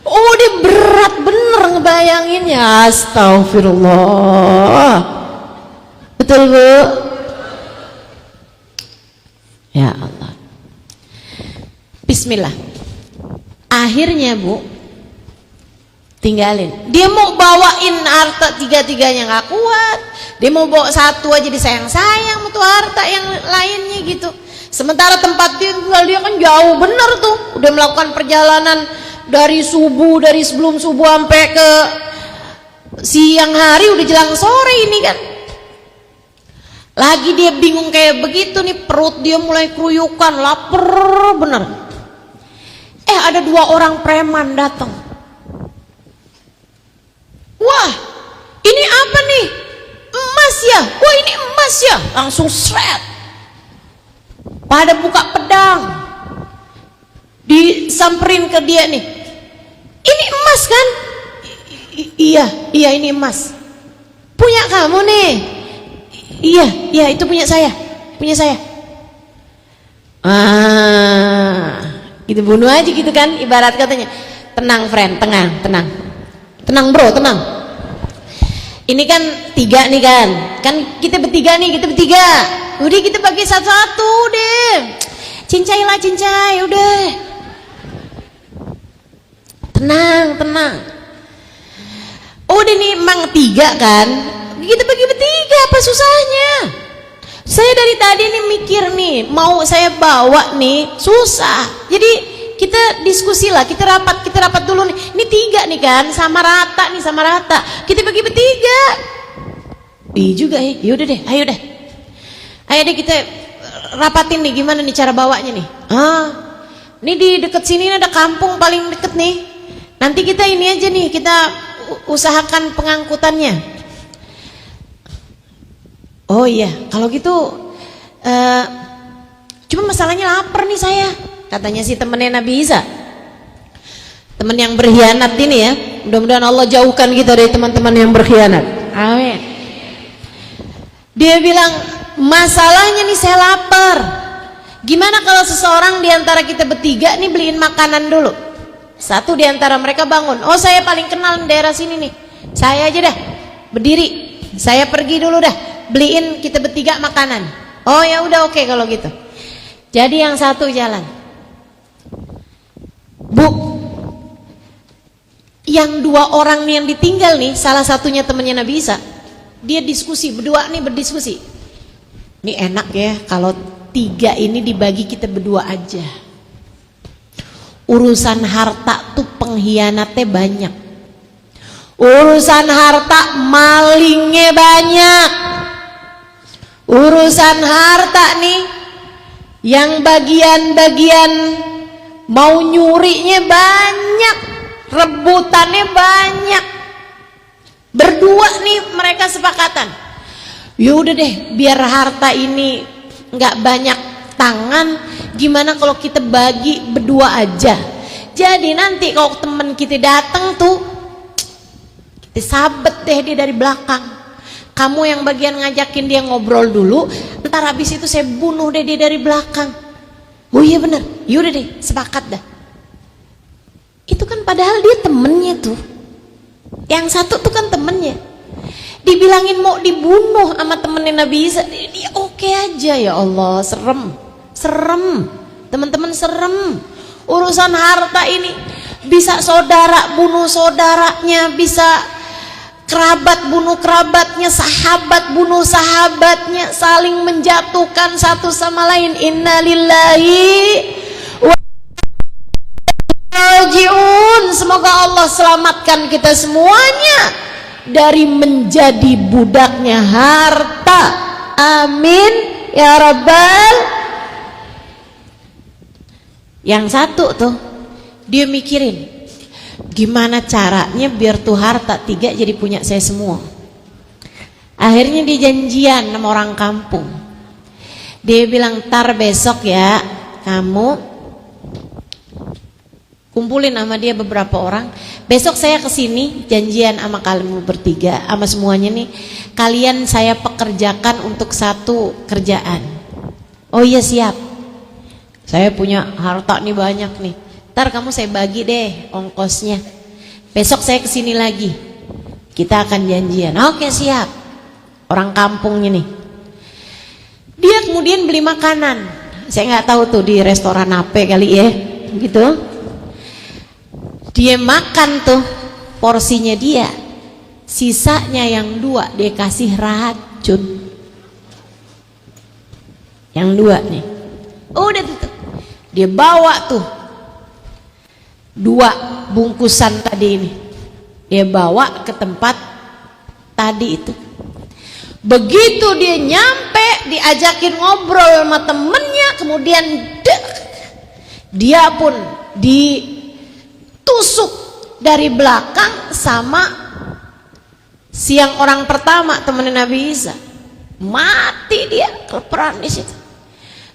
S1: Oh, dia berat bener ngebayanginnya. Astagfirullah. Betul bu? Ya Allah. Bismillah. Akhirnya bu, tinggalin. Dia mau bawain harta tiga-tiganya nggak kuat. Dia mau bawa satu aja disayang-sayang tuh harta yang lainnya gitu. Sementara tempat dia tinggal dia kan jauh bener tuh. Udah melakukan perjalanan dari subuh, dari sebelum subuh sampai ke siang hari, udah jelang sore ini kan. Lagi dia bingung kayak begitu nih, perut dia mulai keruyukan, lapar bener. Ada 2 orang preman datang. Wah, ini apa nih? Emas ya? Wah, ini emas ya? Langsung seret. Pada buka pedang, disamperin ke dia nih. Ini emas kan? Iya ini emas. Punya kamu nih? Iya itu punya saya. Gitu bunuh aja gitu kan, ibarat katanya. Tenang friend, tenang bro, tenang. Ini kan 3 nih kan kita bertiga. Udah kita bagi satu-satu deh. Cincai, udah. Tenang. Udah nih emang 3 kan. Kita bagi bertiga, apa susahnya? Saya dari tadi nih mikir nih, mau saya bawa nih susah. Jadi kita diskusi lah, kita rapat dulu nih. Ini 3 nih kan, sama rata. Kita bagi bertiga. Iya juga ya. Yaudah deh, ayo deh kita rapatin nih gimana nih cara bawanya nih. Ini di deket sini ada kampung paling deket nih. Nanti kita ini aja nih, kita usahakan pengangkutannya. Oh iya, kalau gitu cuma masalahnya lapar nih saya, katanya si temennya Nabi Isa, teman yang berkhianat ini ya. Mudah-mudahan Allah jauhkan kita dari teman-teman yang berkhianat. Amin. Dia bilang, masalahnya nih saya lapar. Gimana kalau seseorang diantara kita bertiga nih beliin makanan dulu? Satu diantara mereka bangun, oh saya paling kenal daerah sini nih, saya aja dah berdiri, saya pergi dulu dah, beliin kita bertiga makanan. Oh ya udah, oke kalau gitu. Jadi yang satu jalan. Bu, yang 2 orang nih yang ditinggal nih, salah satunya temannya Nabi Isa. Dia diskusi, berdua nih berdiskusi. Ini enak ya kalau 3 ini dibagi kita berdua aja. Urusan harta tuh pengkhianatnya banyak. Urusan harta malingnya banyak. Urusan harta nih, yang bagian-bagian mau nyurinya banyak, rebutannya banyak. Berdua nih mereka sepakatan, Ya udah deh, biar harta ini nggak banyak tangan, gimana kalau kita bagi berdua aja. Jadi nanti kalau teman kita datang tuh, kita sabet deh dia dari belakang. Kamu yang bagian ngajakin dia ngobrol dulu, ntar habis itu saya bunuh deh dia dari belakang. Oh iya bener, yaudah deh, sepakat dah. Itu kan padahal dia temennya tuh. Yang satu tuh kan temennya. Dibilangin mau dibunuh sama temennya Nabi Isa, dia oke aja. Ya Allah, serem teman-teman, serem. Urusan harta ini bisa saudara bunuh saudaranya, bisa kerabat bunuh kerabatnya, sahabat bunuh sahabatnya, saling menjatuhkan satu sama lain. Innalillahi wa rajiun. Semoga Allah selamatkan kita semuanya dari menjadi budaknya harta. Amin ya rabbal. Yang satu tuh dia mikirin gimana caranya biar tuh harta 3 jadi punya saya semua. Akhirnya dia janjian sama orang kampung. Dia bilang, "Tar besok ya kamu kumpulin sama dia beberapa orang. Besok saya kesini janjian sama kalian bertiga, sama semuanya nih. Kalian saya pekerjakan untuk satu kerjaan." "Oh iya siap. Saya punya harta nih banyak nih. Ntar kamu saya bagi deh ongkosnya. Besok saya kesini lagi. Kita akan janjian." "Oke siap." Orang kampungnya nih. Dia kemudian beli makanan. Saya nggak tahu tuh di restoran apa kali ya, gitu. Dia makan tuh porsinya dia, sisanya yang 2 dia kasih racun. Yang 2 nih, udah tuh dia bawa tuh 2 bungkusan tadi ini, dia bawa ke tempat tadi itu. Begitu dia nyampe, diajakin ngobrol sama temennya, kemudian dia pun ditusuk dari belakang sama siang orang pertama temennya Nabi Isa. Mati dia keleparan di situ.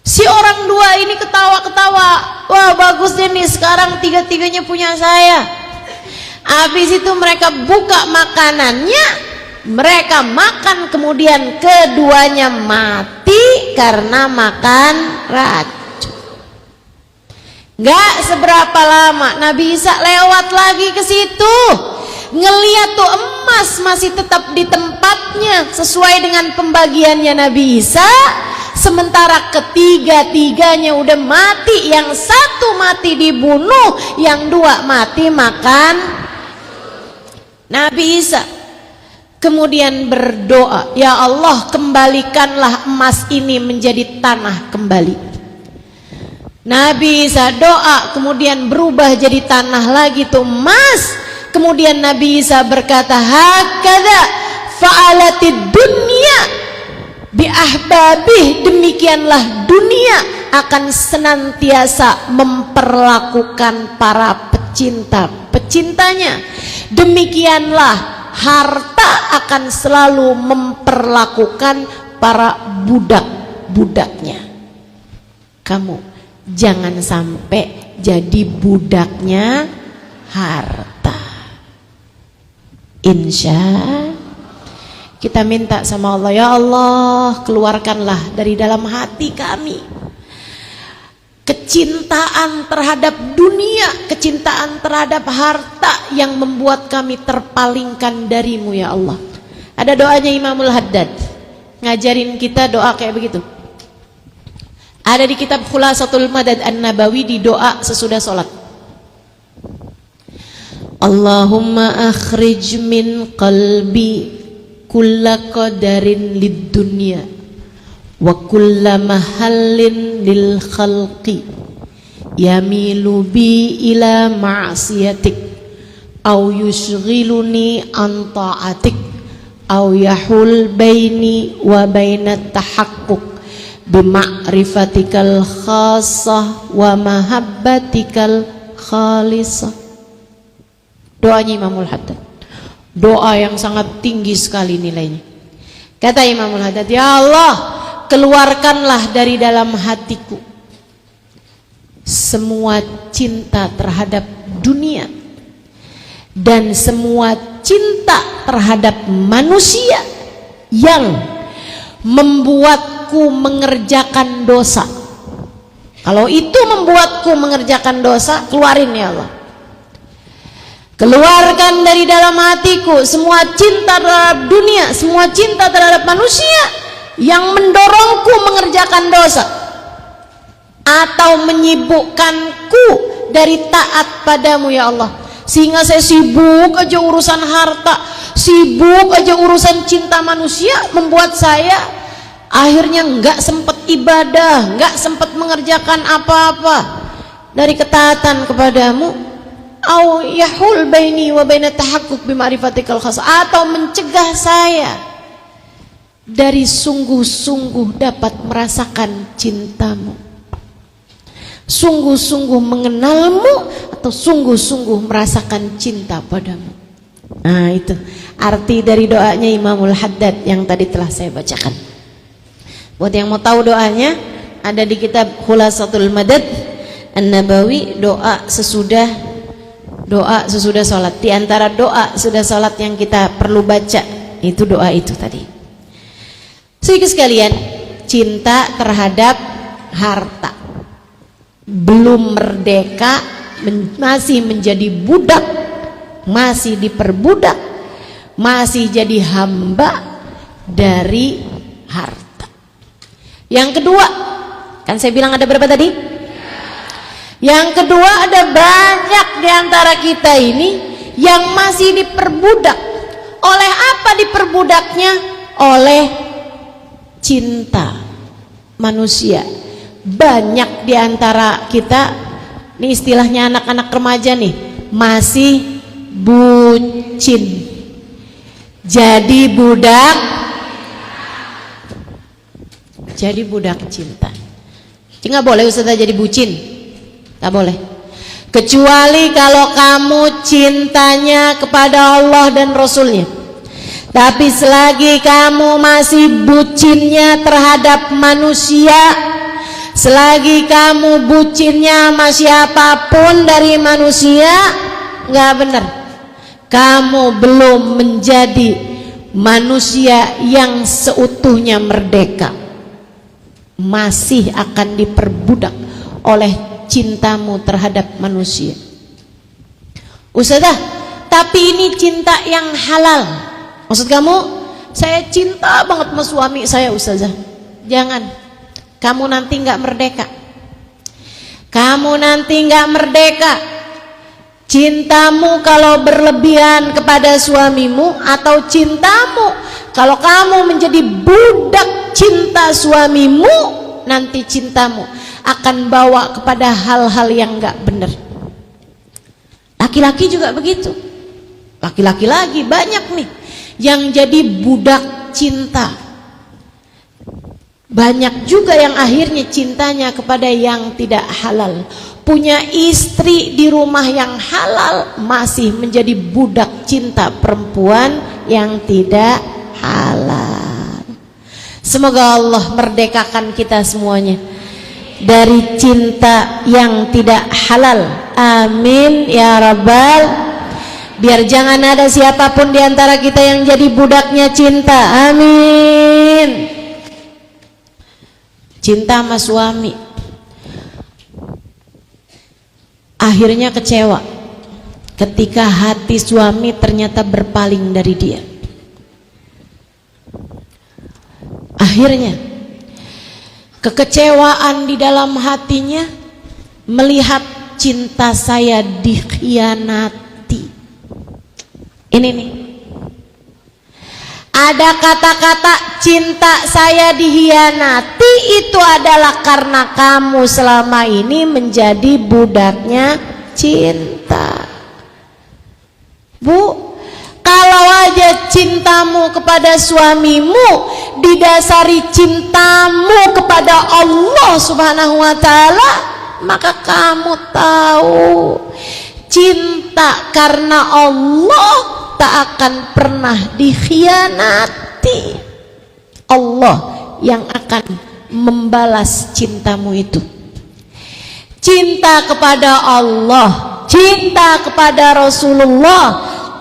S1: Si orang 2 ini ketawa-ketawa, "Wah bagus deh nih, sekarang 3-3-nya punya saya." Habis itu mereka buka makanannya, mereka makan, kemudian keduanya mati karena makan racun. Gak seberapa lama Nabi Isa lewat lagi ke situ, ngeliat tuh emas masih tetap di tempatnya sesuai dengan pembagiannya Nabi Isa. Sementara ketiga-tiganya udah mati, yang 1 mati dibunuh, yang 2 mati makan. Nabi Isa kemudian berdoa, "Ya Allah, kembalikanlah emas ini menjadi tanah kembali." Nabi Isa doa, kemudian berubah jadi tanah lagi tuh emas. Kemudian Nabi Isa berkata, "Hakadza fa'alatid dunya bi ahbabih." Demikianlah dunia akan senantiasa memperlakukan para pecinta-pecintanya. Demikianlah harta akan selalu memperlakukan para budak-budaknya. Kamu jangan sampai jadi budaknya harta. Insya kita minta sama Allah, ya Allah, keluarkanlah dari dalam hati kami kecintaan terhadap dunia, kecintaan terhadap harta yang membuat kami terpalingkan darimu ya Allah. Ada doanya Imamul Haddad ngajarin kita doa kayak begitu. Ada di kitab Khulasatul Madad An-Nabawi di doa sesudah sholat. Allahumma akhrij min qalbi kulla qadarin lid dunya wa kulla mahallin lil khalqi yamilu bi ila ma'siyatik aw yushghiluni an ta'atik aw yahul baini wa bainat tahaqquq bima'rifatikal khassah wa mahabbatikal khalisah. Doanya Imamul Haddad, doa yang sangat tinggi sekali nilainya. Kata Imamul Haddad, ya Allah, keluarkanlah dari dalam hatiku semua cinta terhadap dunia dan semua cinta terhadap manusia yang membuatku mengerjakan dosa. Kalau itu membuatku mengerjakan dosa, keluarin ya Allah. Keluarkan dari dalam hatiku semua cinta terhadap dunia, semua cinta terhadap manusia yang mendorongku mengerjakan dosa atau menyibukkanku dari taat padamu ya Allah, sehingga saya sibuk aja urusan harta, sibuk aja urusan cinta manusia, membuat saya akhirnya nggak sempat ibadah, nggak sempat mengerjakan apa-apa dari ketaatan kepadamu. Au yahul baini wa baina tahaqquk bi ma'rifatikal khas, atau mencegah saya dari sungguh-sungguh dapat merasakan cintamu, sungguh-sungguh mengenalmu, atau sungguh-sungguh merasakan cinta padamu. Nah, itu arti dari doanya Imamul Haddad yang tadi telah saya bacakan. Buat yang mau tahu doanya, ada di kitab Khulasatul Madad An-Nabawi, doa sesudah sholat. Di antara doa sudah sholat yang kita perlu baca, itu doa itu tadi. Saudara sekalian, cinta terhadap harta, belum merdeka, masih menjadi budak, masih diperbudak, masih jadi hamba dari harta. Yang kedua, kan saya bilang ada berapa tadi? Yang kedua, ada banyak di antara kita ini yang masih diperbudak. Oleh apa diperbudaknya? Oleh cinta manusia. Banyak di antara kita, ini istilahnya anak-anak remaja nih, masih bucin. Jadi budak cinta. Nggak boleh Ustazah jadi bucin. Tak boleh, kecuali kalau kamu cintanya kepada Allah dan Rasulnya. Tapi selagi kamu masih bucinnya terhadap manusia, selagi kamu bucinnya sama siapapun dari manusia, nggak benar. Kamu belum menjadi manusia yang seutuhnya merdeka, masih akan diperbudak oleh cintamu terhadap manusia. Ustazah, tapi ini cinta yang halal. Maksud kamu, saya cinta banget sama suami saya Ustazah. Jangan, kamu nanti nggak merdeka. Kamu nanti nggak merdeka. Cintamu kalau berlebihan kepada suamimu, atau cintamu kalau kamu menjadi budak cinta suamimu, nanti cintamu akan bawa kepada hal-hal yang nggak benar. Laki-laki juga begitu. Laki-laki lagi banyak nih yang jadi budak cinta. Banyak juga yang akhirnya cintanya kepada yang tidak halal. Punya istri di rumah yang halal, masih menjadi budak cinta perempuan yang tidak halal. Semoga Allah merdekakan kita semuanya dari cinta yang tidak halal. Amin ya rabbal. Biar jangan ada siapapun di antara kita yang jadi budaknya cinta. Amin. Cinta sama suami, akhirnya kecewa ketika hati suami ternyata berpaling dari dia. Akhirnya kekecewaan di dalam hatinya melihat cinta saya dikhianati. Ini nih, ada kata-kata cinta saya dikhianati, itu adalah karena kamu selama ini menjadi budaknya cinta. Bu, kalau aja cintamu kepada suamimu didasari cintamu kepada Allah Subhanahu wa ta'ala, maka kamu tahu cinta karena Allah tak akan pernah dikhianati. Allah yang akan membalas cintamu itu. Cinta kepada Allah, cinta kepada Rasulullah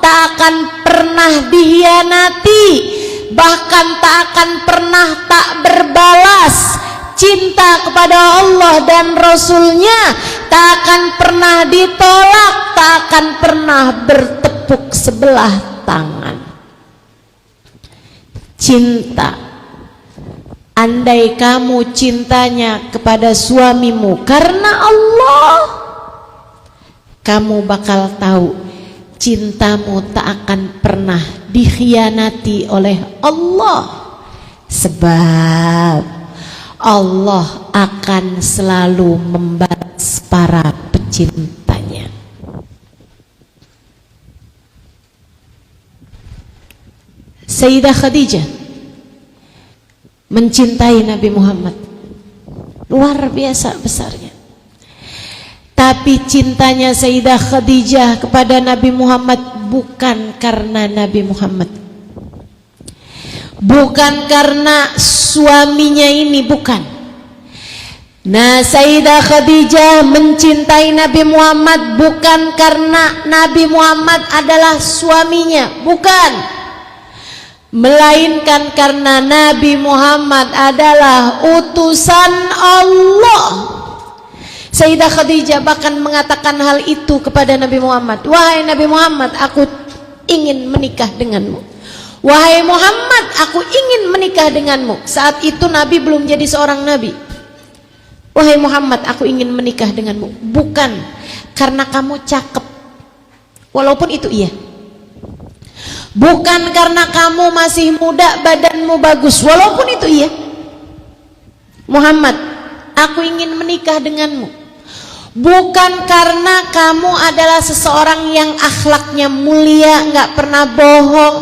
S1: tak akan pernah dihianati, bahkan tak akan pernah tak berbalas. Cinta kepada Allah dan Rasulnya tak akan pernah ditolak, tak akan pernah bertepuk sebelah tangan. Cinta, andai kamu cintanya kepada suamimu karena Allah, kamu bakal tahu cintamu tak akan pernah dikhianati oleh Allah, sebab Allah akan selalu membalas para pecintanya. Sayyidah Khadijah mencintai Nabi Muhammad luar biasa besarnya. Tapi cintanya Sayyidah Khadijah kepada Nabi Muhammad bukan karena Nabi Muhammad, bukan karena suaminya ini, bukan. Nah, Sayyidah Khadijah mencintai Nabi Muhammad bukan karena Nabi Muhammad adalah suaminya, bukan, melainkan karena Nabi Muhammad adalah utusan Allah. Sayyidah Khadijah bahkan mengatakan hal itu kepada Nabi Muhammad, wahai Nabi Muhammad, aku ingin menikah denganmu. Wahai Muhammad, aku ingin menikah denganmu. Saat itu Nabi belum jadi seorang Nabi. Wahai Muhammad, aku ingin menikah denganmu. Bukan karena kamu cakep, walaupun itu iya. Bukan karena kamu masih muda, badanmu bagus, walaupun itu iya. Muhammad, aku ingin menikah denganmu. Bukan karena kamu adalah seseorang yang akhlaknya mulia, nggak pernah bohong.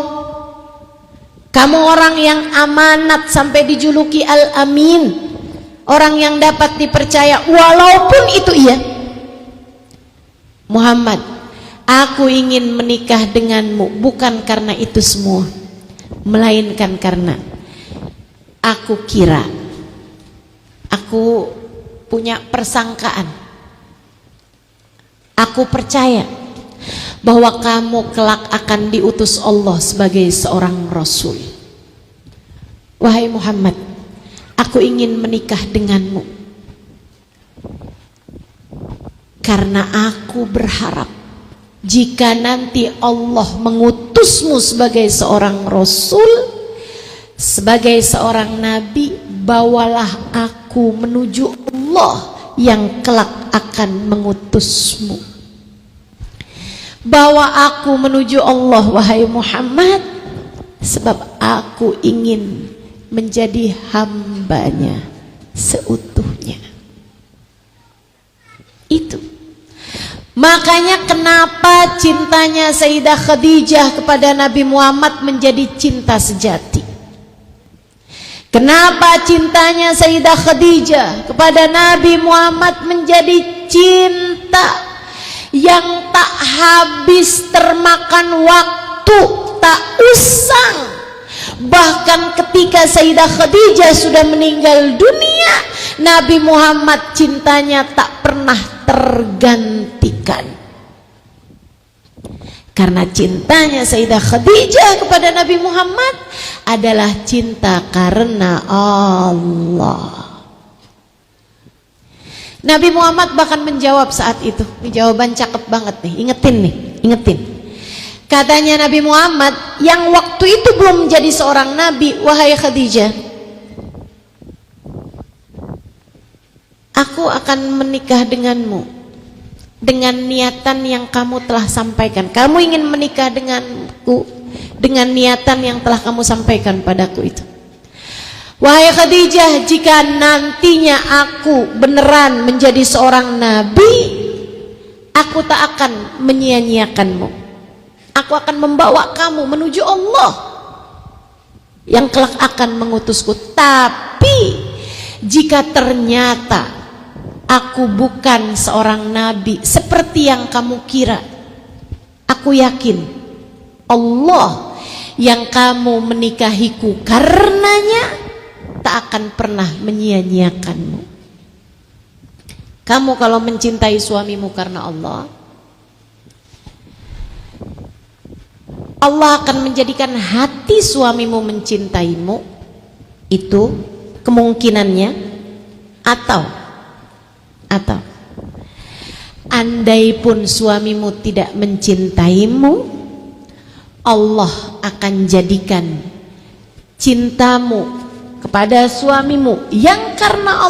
S1: Kamu orang yang amanat sampai dijuluki Al-Amin, orang yang dapat dipercaya, walaupun itu iya. Muhammad, aku ingin menikah denganmu bukan karena itu semua, melainkan karena aku kira, aku punya persangkaan, aku percaya bahwa kamu kelak akan diutus Allah sebagai seorang Rasul. Wahai Muhammad, aku ingin menikah denganmu karena aku berharap jika nanti Allah mengutusmu sebagai seorang Rasul, sebagai seorang Nabi, bawalah aku menuju Allah yang kelak akan mengutusmu. Bawa aku menuju Allah wahai Muhammad, sebab aku ingin menjadi hambanya seutuhnya. Itu makanya kenapa cintanya Sayyidah Khadijah kepada Nabi Muhammad menjadi cinta sejati. Kenapa cintanya Sayyidah Khadijah kepada Nabi Muhammad menjadi cinta yang tak habis termakan waktu, tak usang. Bahkan ketika Sayyidah Khadijah sudah meninggal dunia, Nabi Muhammad cintanya tak pernah tergantikan. Karena cintanya Sayyidah Khadijah kepada Nabi Muhammad adalah cinta karena Allah. Nabi Muhammad bahkan menjawab saat itu, ini jawaban cakep banget nih, ingetin. Katanya Nabi Muhammad yang waktu itu belum menjadi seorang Nabi, wahai Khadijah, aku akan menikah denganmu dengan niatan yang kamu telah sampaikan. Kamu ingin menikah denganku dengan niatan yang telah kamu sampaikan padaku itu. Wahai Khadijah, jika nantinya aku beneran menjadi seorang nabi, aku tak akan menyia-nyiakanmu. Aku akan membawa kamu menuju Allah yang kelak akan mengutusku. Tapi jika ternyata aku bukan seorang nabi seperti yang kamu kira, aku yakin Allah yang kamu menikahiku karenanya tak akan pernah menyia-nyiakanmu. Kamu kalau mencintai suamimu karena Allah, Allah akan menjadikan hati suamimu mencintaimu. Itu kemungkinannya. Atau andai pun suamimu tidak mencintaimu, Allah akan jadikan cintamu kepada suamimu yang karena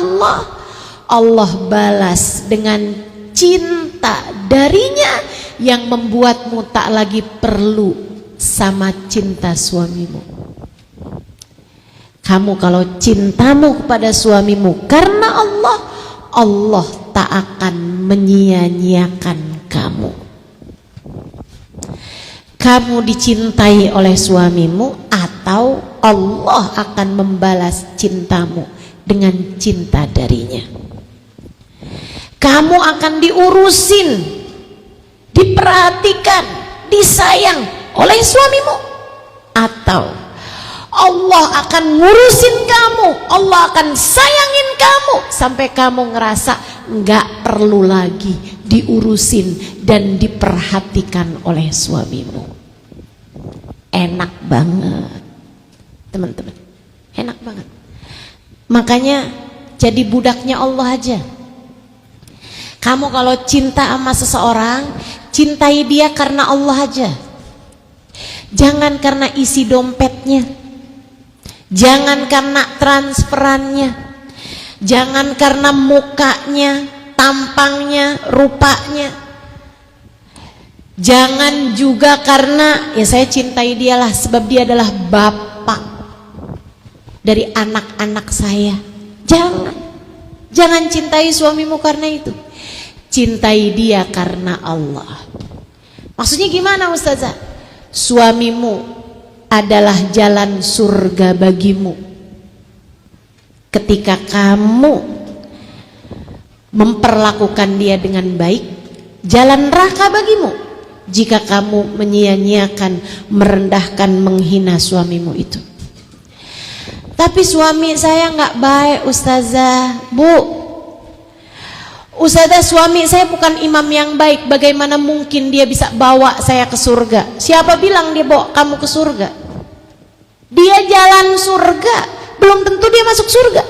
S1: Allah balas dengan cinta darinya yang membuatmu tak lagi perlu sama cinta suamimu. Kamu kalau cintamu kepada suamimu karena Allah, Allah tak akan menyia-nyiakan kamu. Kamu dicintai oleh suamimu atau Allah akan membalas cintamu dengan cinta darinya. Kamu akan diurusin, diperhatikan, disayang oleh suamimu, atau Allah akan ngurusin kamu, Allah akan sayangin kamu sampai kamu ngerasa nggak perlu lagi diurusin dan diperhatikan oleh suamimu. Enak banget teman-teman, enak banget. Makanya jadi budaknya Allah aja. Kamu kalau cinta sama seseorang, cintai dia karena Allah aja. Jangan karena isi dompetnya, jangan karena transferannya, jangan karena mukanya, tampangnya, rupanya. Jangan juga karena ya saya cintai dialah sebab dia adalah bapak dari anak-anak saya. Jangan cintai suamimu karena itu. Cintai dia karena Allah. Maksudnya gimana Ustazah? Suamimu adalah jalan surga bagimu ketika kamu memperlakukan dia dengan baik, jalan neraka bagimu jika kamu menyia-nyiakan, merendahkan, menghina suamimu itu. Tapi suami saya nggak baik Ustazah. Bu Ustazah, suami saya bukan imam yang baik, bagaimana mungkin dia bisa bawa saya ke surga? Siapa bilang dia bawa kamu ke surga? Dia jalan surga, belum tentu dia masuk surga.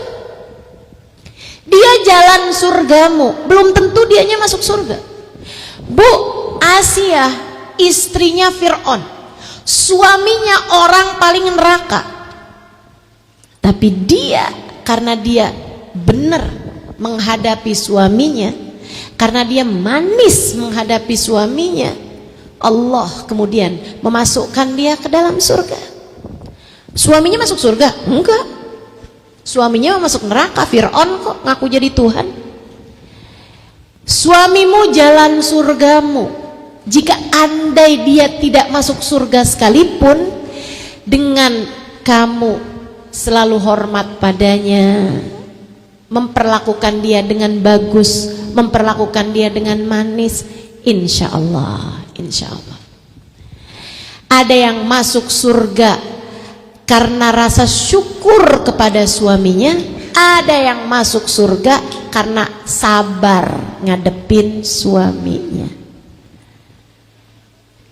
S1: Dia jalan surgamu, belum tentu dianya masuk surga. Bu, Asia istrinya Fir'aun, suaminya orang paling neraka, tapi dia karena dia benar menghadapi suaminya, karena dia manis menghadapi suaminya, Allah kemudian memasukkan dia ke dalam surga. Suaminya masuk surga? Enggak. Suaminya masuk neraka. Fir'aun kok ngaku jadi Tuhan. Suamimu jalan surgamu. Jika andai dia tidak masuk surga sekalipun, dengan kamu selalu hormat padanya, memperlakukan dia dengan bagus, memperlakukan dia dengan manis, insya Allah. Ada yang masuk surga karena rasa syukur kepada suaminya, ada yang masuk surga karena sabar ngadepin suaminya.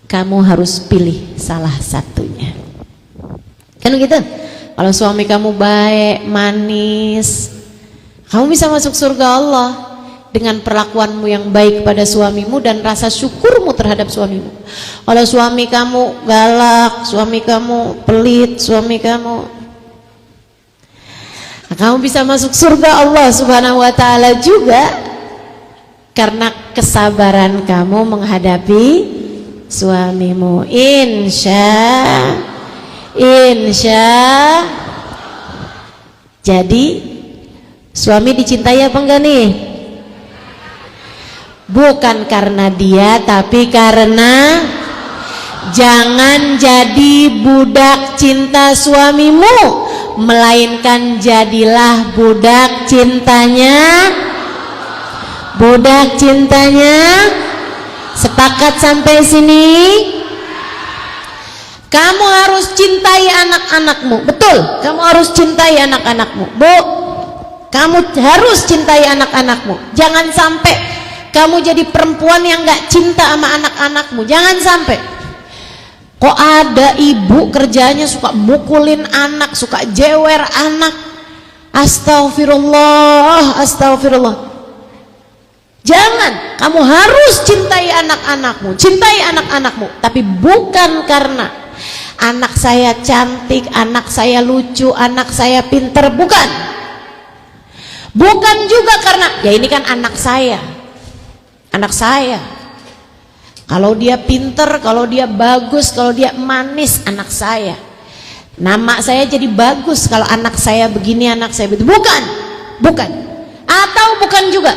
S1: Kamu harus pilih salah satunya. Kan gitu? Kalau suami kamu baik, manis, kamu bisa masuk surga Allah dengan perlakuanmu yang baik pada suamimu dan rasa syukurmu terhadap suamimu. Kalau suami kamu galak, suami kamu pelit, suami kamu, kamu bisa masuk surga Allah Subhanahu wa ta'ala juga karena kesabaran kamu menghadapi suamimu. Insya. Jadi suami dicintai apa enggak nih? Bukan karena dia, tapi karena. Jangan jadi budak cinta suamimu, melainkan jadilah budak cintanya. Budak cintanya. Sepakat sampai sini? Kamu harus cintai anak-anakmu. Betul, kamu harus cintai anak-anakmu. Bu, kamu harus cintai anak-anakmu. Jangan sampai kamu jadi perempuan yang gak cinta sama anak-anakmu. Jangan sampai. Kok ada ibu kerjanya suka mukulin anak, suka jewer anak. Astagfirullah, astagfirullah. Jangan, kamu harus cintai anak-anakmu. Cintai anak-anakmu, tapi bukan karena anak saya cantik, anak saya lucu, anak saya pinter. Bukan. Bukan juga karena ya ini kan anak saya. Anak saya. Kalau dia pinter, kalau dia bagus, kalau dia manis, anak saya. Nama saya jadi bagus kalau anak saya begini, anak saya begitu. Bukan. Bukan. Atau bukan juga.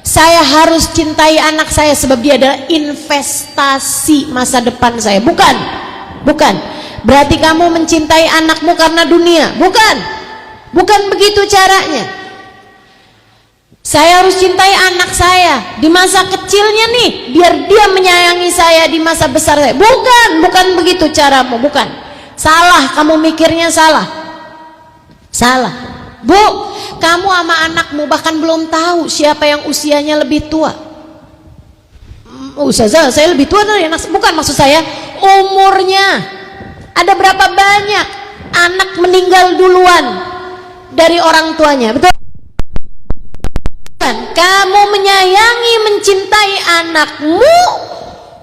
S1: Saya harus cintai anak saya sebab dia adalah investasi masa depan saya. Bukan. Bukan. Berarti kamu mencintai anakmu karena dunia. Bukan. Bukan begitu caranya. Saya harus cintai anak saya di masa kecilnya nih, biar dia menyayangi saya di masa besar saya. Bukan, bukan begitu caramu, bukan. Salah, kamu mikirnya salah. Salah. Bu, kamu sama anakmu bahkan belum tahu siapa yang usianya lebih tua. Ustazah, saya lebih tua dari anak. Bukan, maksud saya umurnya. Ada berapa banyak anak meninggal duluan dari orang tuanya, betul? Kamu menyayangi, mencintai anakmu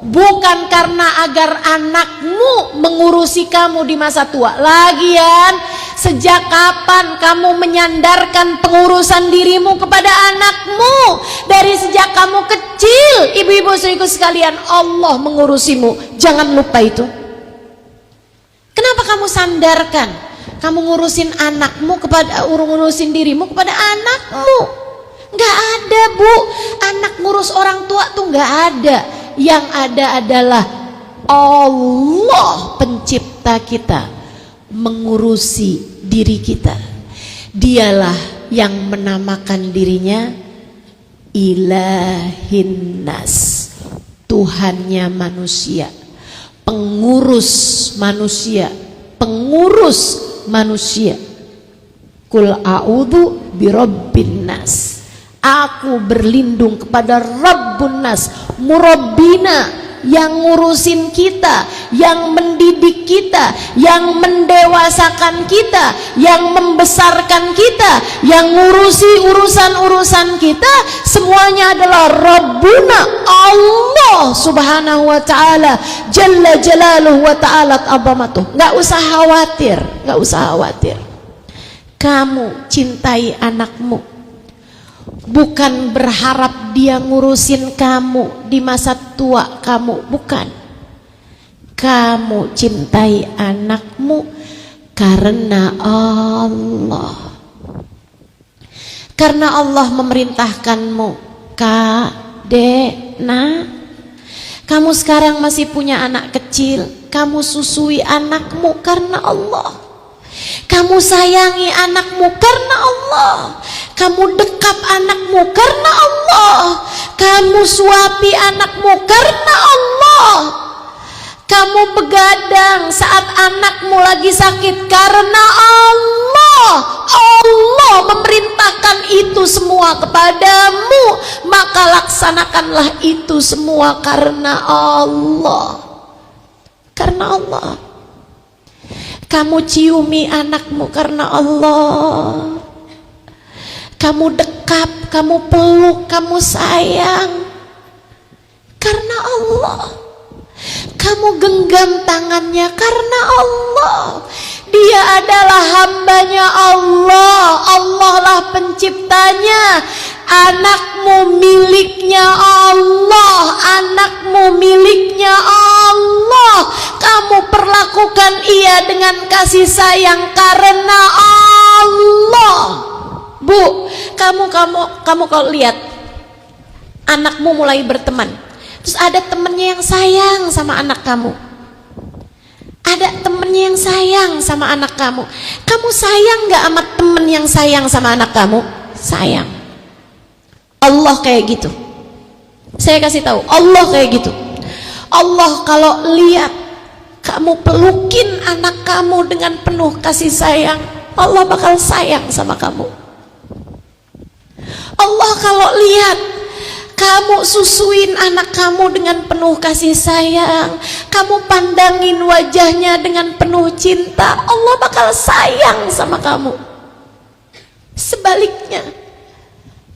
S1: bukan karena agar anakmu mengurusi kamu di masa tua. Lagian sejak kapan kamu menyandarkan pengurusan dirimu kepada anakmu? Dari sejak kamu kecil, ibu-ibu saudariku sekalian, Allah mengurusimu. Jangan lupa itu. Kenapa kamu sandarkan? Kamu ngurusin anakmu kepada ngurusin dirimu kepada anakmu? Nggak ada, Bu. Anak ngurus orang tua tuh nggak ada. Yang ada adalah Allah pencipta kita mengurusi diri kita. Dialah yang menamakan dirinya Ilahin Nas, Tuhannya manusia, pengurus manusia, pengurus manusia. Kul a'udzu birabbin nas. Aku berlindung kepada Rabbun Nas, Murabbina, yang ngurusin kita, yang mendidik kita, yang mendewasakan kita, yang membesarkan kita, yang ngurusi urusan-urusan kita. Semuanya adalah Rabbuna, Allah subhanahu wa ta'ala, Jalla jalaluhu wa ta'ala azamatuh. Gak usah khawatir, gak usah khawatir. Kamu cintai anakmu bukan berharap dia ngurusin kamu di masa tua kamu, bukan. Kamu cintai anakmu karena Allah. Karena Allah memerintahkanmu. Kadena kamu sekarang masih punya anak kecil, kamu susui anakmu karena Allah. Kamu sayangi anakmu karena Allah. Kamu dekap anakmu karena Allah. Kamu suapi anakmu karena Allah. Kamu begadang saat anakmu lagi sakit karena Allah. Allah memerintahkan itu semua kepadamu, maka laksanakanlah itu semua karena Allah. Karena Allah. Kamu ciumi anakmu karena Allah. Kamu dekap, kamu peluk, kamu sayang karena Allah. Kamu genggam tangannya karena Allah. Dia adalah hambanya Allah. Allah lah penciptanya. Anakmu miliknya Allah. Anakmu miliknya Allah. Kamu perlakukan ia dengan kasih sayang karena Allah. Bu, kamu kalau lihat anakmu mulai berteman, terus ada temennya yang sayang sama anak kamu, ada temennya yang sayang sama anak kamu. Kamu sayang gak sama temen yang sayang sama anak kamu? Sayang. Allah kayak gitu. Saya kasih tahu, Allah kayak gitu. Allah kalau lihat kamu pelukin anak kamu dengan penuh kasih sayang, Allah bakal sayang sama kamu. Allah kalau lihat kamu susuin anak kamu dengan penuh kasih sayang, kamu pandangin wajahnya dengan penuh cinta, Allah bakal sayang sama kamu. Sebaliknya,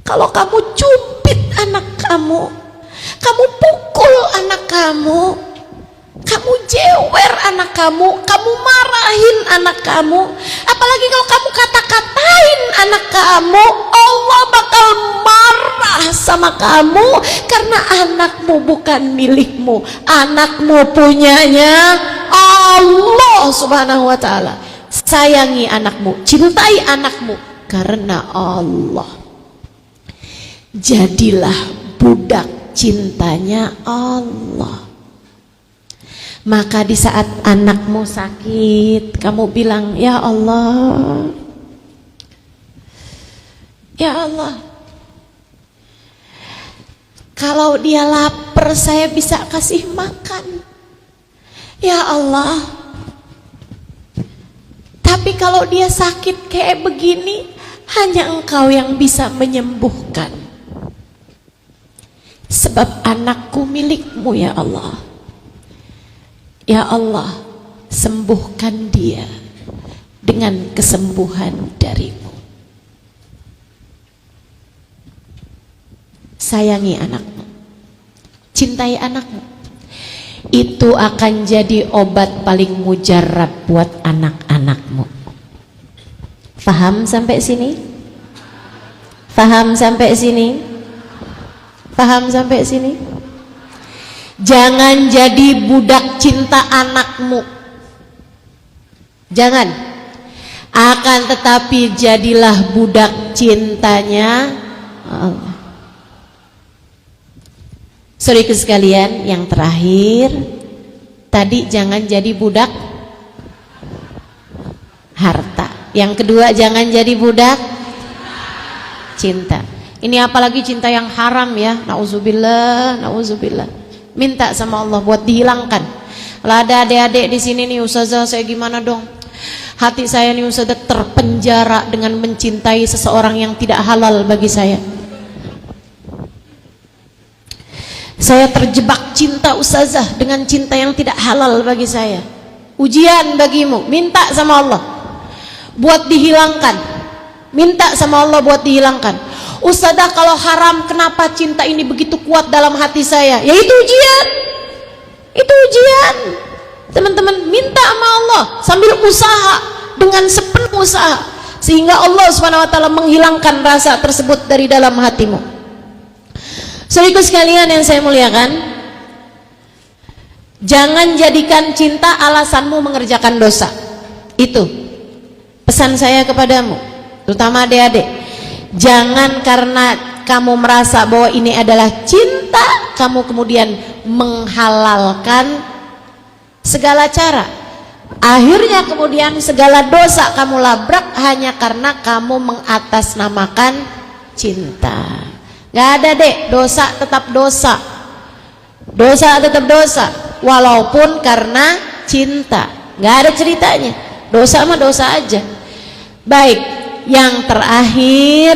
S1: kalau kamu cubit anak kamu, kamu pukul anak kamu, kamu jewer anak kamu marahin anak kamu, apalagi kalau kamu kata-katain anak kamu, Allah bakal marah sama kamu karena anakmu bukan milikmu, anakmu punyanya Allah Subhanahu wa ta'ala. Sayangi anakmu, cintai anakmu karena Allah. Jadilah budak cintanya Allah. Maka di saat anakmu sakit, kamu bilang, ya Allah, ya Allah, kalau dia lapar saya bisa kasih makan, ya Allah. Tapi kalau dia sakit kayak begini, hanya Engkau yang bisa menyembuhkan. Sebab anakku milikmu ya Allah. Ya Allah, sembuhkan dia dengan kesembuhan darimu. Sayangi anakmu, cintai anakmu. Itu akan jadi obat paling mujarab buat anak-anakmu. Faham sampai sini? Faham sampai sini? Faham sampai sini? Jangan jadi budak cinta anakmu. Jangan. Akan tetapi jadilah budak cintanya Allah. Saudaraku sekalian, yang terakhir, tadi jangan jadi budak harta. Yang kedua, jangan jadi budak cinta. Ini apalagi cinta yang haram ya. Nauzubillah, nauzubillah. Minta sama Allah buat dihilangkan. Kalau ada adik-adik di sini nih, Ustazah saya gimana dong? Hati saya nih Ustazah terpenjara dengan mencintai seseorang yang tidak halal bagi saya. Saya terjebak cinta Ustazah dengan cinta yang tidak halal bagi saya. Ujian bagimu, minta sama Allah buat dihilangkan. Minta sama Allah buat dihilangkan. Ustazah kalau haram kenapa cinta ini begitu kuat dalam hati saya? Ya itu ujian. Itu ujian. Teman-teman minta sama Allah sambil usaha, dengan sepenuh usaha, sehingga Allah Subhanahu wa taala menghilangkan rasa tersebut dari dalam hatimu. Saudaraku sekalian yang saya muliakan, jangan jadikan cinta alasanmu mengerjakan dosa. Itu pesan saya kepadamu, terutama adik-adik. Jangan karena kamu merasa bahwa ini adalah cinta, kamu kemudian menghalalkan segala cara. Akhirnya kemudian segala dosa kamu labrak hanya karena kamu mengatasnamakan cinta. Gak ada dek, dosa tetap dosa. Dosa tetap dosa, walaupun karena cinta. Gak ada ceritanya. Dosa mah dosa aja. Baik. Yang terakhir,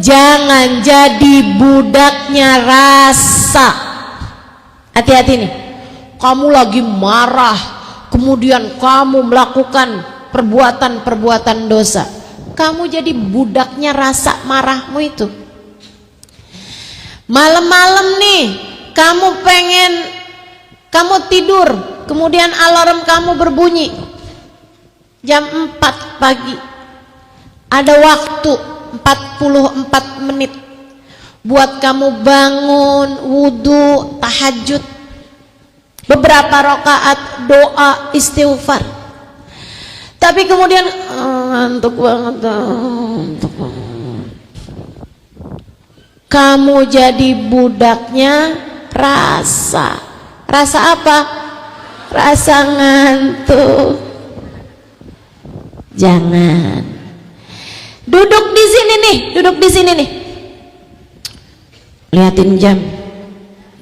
S1: jangan jadi budaknya rasa. Hati-hati nih. Kamu lagi marah, kemudian kamu melakukan perbuatan-perbuatan dosa. Kamu jadi budaknya rasa marahmu itu. Malam-malam nih, kamu tidur, kemudian alarm kamu berbunyi jam 4 pagi. Ada waktu 44 menit buat kamu bangun, wudhu, tahajud, beberapa rakaat doa istighfar. Tapi kemudian ngantuk banget, kamu jadi budaknya rasa. Rasa apa? Rasa ngantuk. Jangan. Duduk di sini nih, duduk di sini nih. Liatin jam.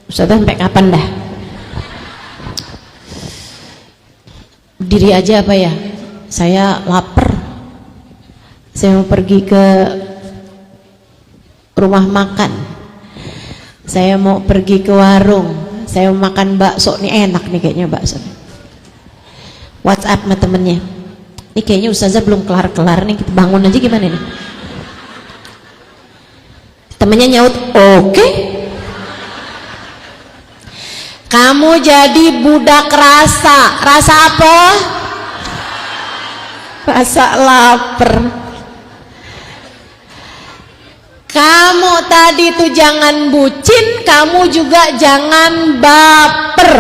S1: Ustazah sampai kapan dah? berdiri aja apa ya? Saya lapar. Saya mau pergi ke rumah makan. Saya mau pergi ke warung. Saya mau makan bakso nih, enak nih kayaknya bakso. WhatsApp sama temennya. Ini kayaknya ustazah belum kelar-kelar nih, kita bangun aja gimana nih? Temennya nyaut, oke. Kamu jadi budak rasa. Rasa apa? Rasa lapar. Kamu tadi tuh jangan bucin, kamu juga jangan baper.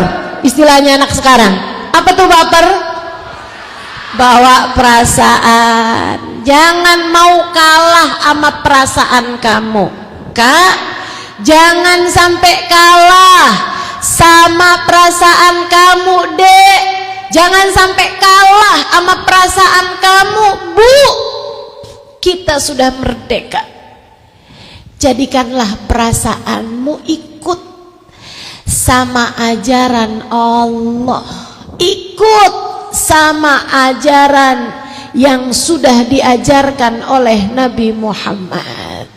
S1: Istilahnya anak sekarang. Apa tuh baper? Bawa perasaan. Jangan mau kalah sama perasaan kamu, Kak. Jangan sampai kalah sama perasaan kamu, Dek. Jangan sampai kalah sama perasaan kamu, Bu. Kita sudah merdeka. Jadikanlah perasaanmu ikut sama ajaran Allah, ikut sama ajaran yang sudah diajarkan oleh Nabi Muhammad.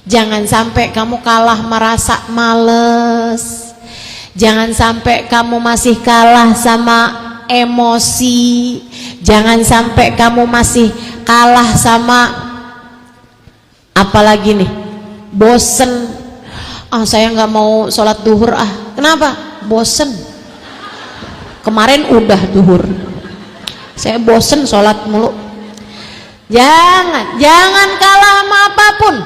S1: Jangan sampai kamu kalah merasa males. Jangan sampai kamu masih kalah sama emosi. Jangan sampai kamu masih kalah sama apalagi nih, bosen. Saya nggak mau sholat duhur. Kenapa? Bosen. Kemarin udah duhur, saya bosen sholat mulu. Jangan kalah sama apapun.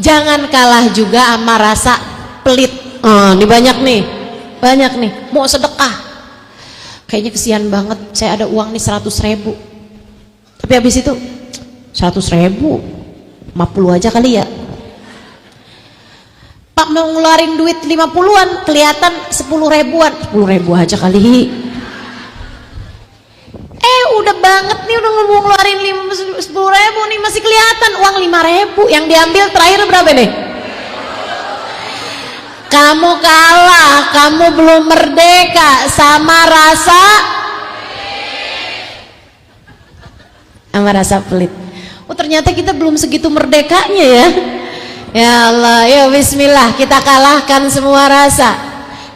S1: Jangan kalah juga sama rasa pelit. Ini banyak nih mau sedekah, kayaknya kesian banget, saya ada uang nih 100.000, tapi habis itu 100.000 50 aja kali ya. Pak mau ngeluarin duit 50-an, kelihatan 10.000-an, 10.000 aja kali. Udah banget nih, udah ngomong ngeluarin 10.000 nih, masih kelihatan uang 5.000. Yang diambil terakhir berapa nih? Kamu kalah, kamu belum merdeka sama rasa pelit. Ternyata kita belum segitu merdekanya ya. Ya Allah, ya bismillah, kita kalahkan semua rasa.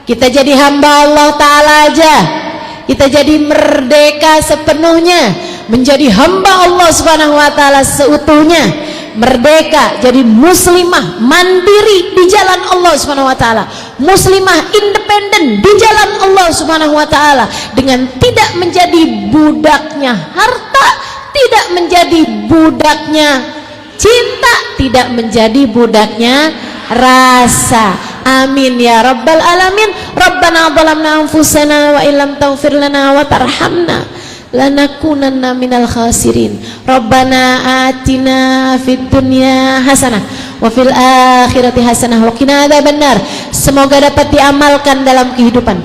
S1: Kita jadi hamba Allah Ta'ala aja. Kita jadi merdeka sepenuhnya, menjadi hamba Allah Subhanahu wa Ta'ala seutuhnya. Merdeka jadi muslimah mandiri di jalan Allah Subhanahu wa Ta'ala, muslimah independen di jalan Allah Subhanahu wa Ta'ala, dengan tidak menjadi budaknya harta, tidak menjadi budaknya cinta, tidak menjadi budaknya rasa. Amin ya rabbal alamin. Rabbana zalamna anfusana wa illam taghfir lana wa tarhamna lanakunanna minal khasirin. Rabbana atina fid dunya hasanah wa fil akhirati hasanah wa qina adzabannar. Semoga dapat diamalkan dalam kehidupan.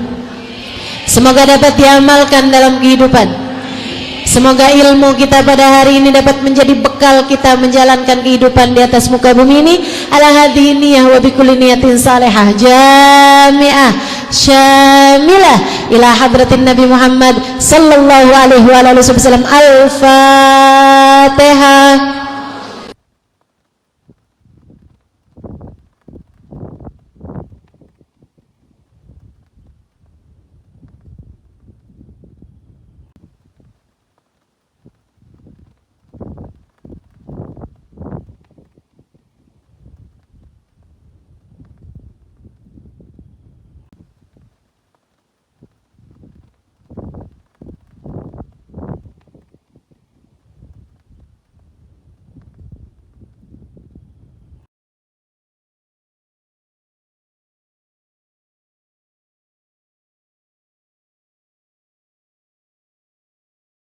S1: Semoga dapat diamalkan dalam kehidupan. Semoga ilmu kita pada hari ini dapat menjadi bekal kita menjalankan kehidupan di atas muka bumi ini ala hadhihi niyyah wa bikulli niyatin salihah jami'ah syamilah ila hadratin Nabi Muhammad sallallahu alaihi wa alihi wasallam. Al-Fatihah.